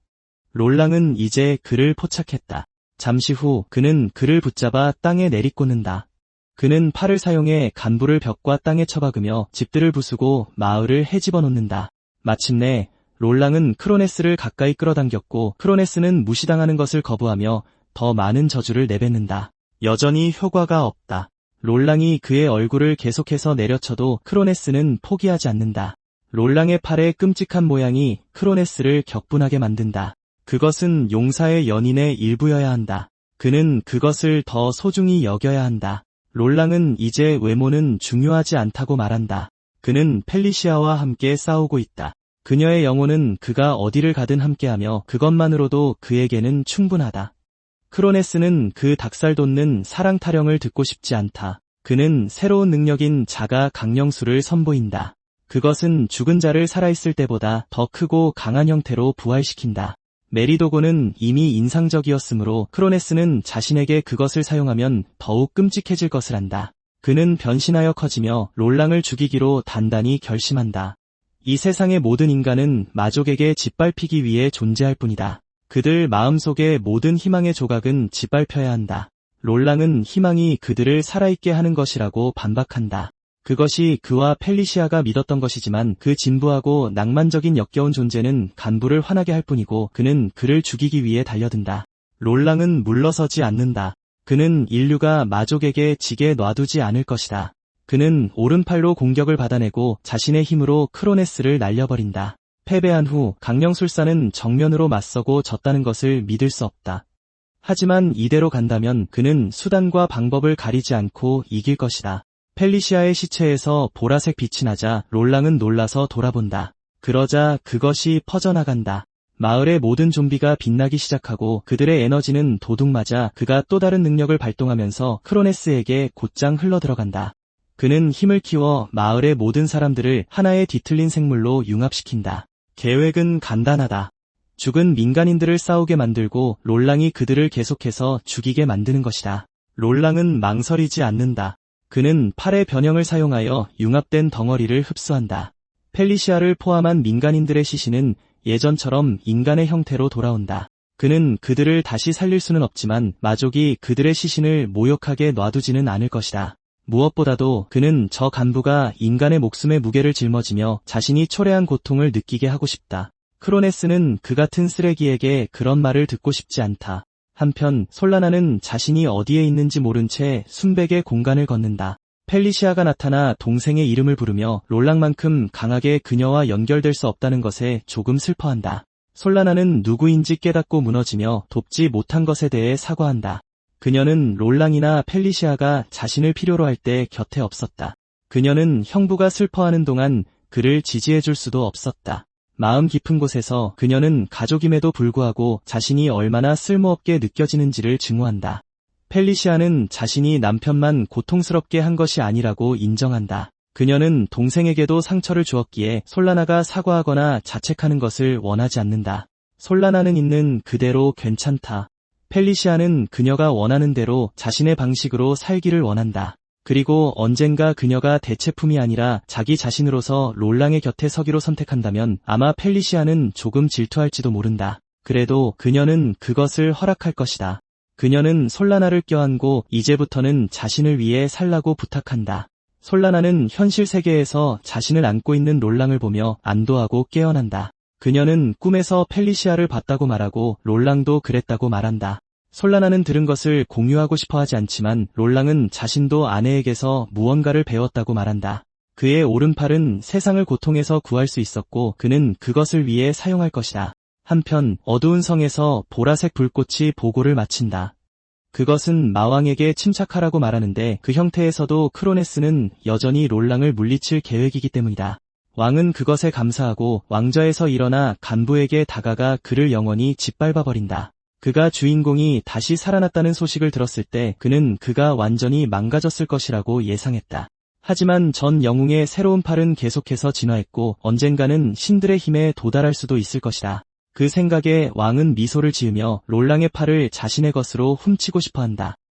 롤랑은 이제 그를 포착했다. 잠시 후 그는 그를 붙잡아 땅에 내리꽂는다. 그는 팔을 사용해 간부를 벽과 땅에 쳐박으며 집들을 부수고 마을을 헤집어 놓는다. 마침내 롤랑은 크로네스를 가까이 끌어당겼고 크로네스는 무시당하는 것을 거부하며 더 많은 저주를 내뱉는다. 여전히 효과가 없다. 롤랑이 그의 얼굴을 계속해서 내려쳐도 크로네스는 포기하지 않는다. 롤랑의 팔의 끔찍한 모양이 크로네스를 격분하게 만든다. 그것은 용사의 연인의 일부여야 한다. 그는 그것을 더 소중히 여겨야 한다. 롤랑은 이제 외모는 중요하지 않다고 말한다. 그는 펠리시아와 함께 싸우고 있다. 그녀의 영혼은 그가 어디를 가든 함께하며 그것만으로도 그에게는 충분하다. 크로네스는 그 닭살 돋는 사랑 타령을 듣고 싶지 않다. 그는 새로운 능력인 자가 강령수를 선보인다. 그것은 죽은 자를 살아있을 때보다 더 크고 강한 형태로 부활시킨다. 메리도고는 이미 인상적이었으므로 크로네스는 자신에게 그것을 사용하면 더욱 끔찍해질 것을 안다. 그는 변신하여 커지며 롤랑을 죽이기로 단단히 결심한다. 이 세상의 모든 인간은 마족에게 짓밟히기 위해 존재할 뿐이다. 그들 마음속의 모든 희망의 조각은 짓밟혀야 한다. 롤랑은 희망이 그들을 살아있게 하는 것이라고 반박한다. 그것이 그와 펠리시아가 믿었던 것이지만 그 진부하고 낭만적인 역겨운 존재는 간부를 화나게 할 뿐이고 그는 그를 죽이기 위해 달려든다. 롤랑은 물러서지 않는다. 그는 인류가 마족에게 지게 놔두지 않을 것이다. 그는 오른팔로 공격을 받아내고 자신의 힘으로 크로네스를 날려버린다. 패배한 후 강령술사는 정면으로 맞서고 졌다는 것을 믿을 수 없다. 하지만 이대로 간다면 그는 수단과 방법을 가리지 않고 이길 것이다. 펠리시아의 시체에서 보라색 빛이 나자 롤랑은 놀라서 돌아본다. 그러자 그것이 퍼져나간다. 마을의 모든 좀비가 빛나기 시작하고 그들의 에너지는 도둑맞아 그가 또 다른 능력을 발동하면서 크로네스에게 곧장 흘러들어간다. 그는 힘을 키워 마을의 모든 사람들을 하나의 뒤틀린 생물로 융합시킨다. 계획은 간단하다. 죽은 민간인들을 싸우게 만들고 롤랑이 그들을 계속해서 죽이게 만드는 것이다. 롤랑은 망설이지 않는다. 그는 팔의 변형을 사용하여 융합된 덩어리를 흡수한다. 펠리시아를 포함한 민간인들의 시신은 예전처럼 인간의 형태로 돌아온다. 그는 그들을 다시 살릴 수는 없지만 마족이 그들의 시신을 모욕하게 놔두지는 않을 것이다. 무엇보다도 그는 저 간부가 인간의 목숨에 무게를 짊어지며 자신이 초래한 고통을 느끼게 하고 싶다. 크로네스는 그 같은 쓰레기에게 그런 말을 듣고 싶지 않다. 한편 솔라나는 자신이 어디에 있는지 모른 채 순백의 공간을 걷는다. 펠리시아가 나타나 동생의 이름을 부르며 롤랑만큼 강하게 그녀와 연결될 수 없다는 것에 조금 슬퍼한다. 솔라나는 누구인지 깨닫고 무너지며 돕지 못한 것에 대해 사과한다. 그녀는 롤랑이나 펠리시아가 자신을 필요로 할 때 곁에 없었다. 그녀는 형부가 슬퍼하는 동안 그를 지지해줄 수도 없었다. 마음 깊은 곳에서 그녀는 가족임에도 불구하고 자신이 얼마나 쓸모없게 느껴지는지를 증오한다. 펠리시아는 자신이 남편만 고통스럽게 한 것이 아니라고 인정한다. 그녀는 동생에게도 상처를 주었기에 솔라나가 사과하거나 자책하는 것을 원하지 않는다. 솔라나는 있는 그대로 괜찮다. 펠리시아는 그녀가 원하는 대로 자신의 방식으로 살기를 원한다. 그리고 언젠가 그녀가 대체품이 아니라 자기 자신으로서 롤랑의 곁에 서기로 선택한다면 아마 펠리시아는 조금 질투할지도 모른다. 그래도 그녀는 그것을 허락할 것이다. 그녀는 솔라나를 껴안고 이제부터는 자신을 위해 살라고 부탁한다. 솔라나는 현실 세계에서 자신을 안고 있는 롤랑을 보며 안도하고 깨어난다. 그녀는 꿈에서 펠리시아를 봤다고 말하고 롤랑도 그랬다고 말한다. 솔라나는 들은 것을 공유하고 싶어 하지 않지만 롤랑은 자신도 아내에게서 무언가를 배웠다고 말한다. 그의 오른팔은 세상을 고통에서 구할 수 있었고 그는 그것을 위해 사용할 것이다. 한편 어두운 성에서 보라색 불꽃이 보고를 마친다. 그것은 마왕에게 침착하라고 말하는데 그 형태에서도 크로네스는 여전히 롤랑을 물리칠 계획이기 때문이다. 왕은 그것에 감사하고 왕좌에서 일어나 간부에게 다가가 그를 영원히 짓밟아버린다. 그가 주인공이 다시 살아났다는 소식을 들었을 때 그는 그가 완전히 망가졌을 것이라고 예상했다. 하지만 전 영웅의 새로운 팔은 계속해서 진화했고 언젠가는 신들의 힘에 도달할 수도 있을 것이다. 그 생각에 왕은 미소를 지으며 롤랑의 팔을 자신의 것으로 훔치고 싶어한다.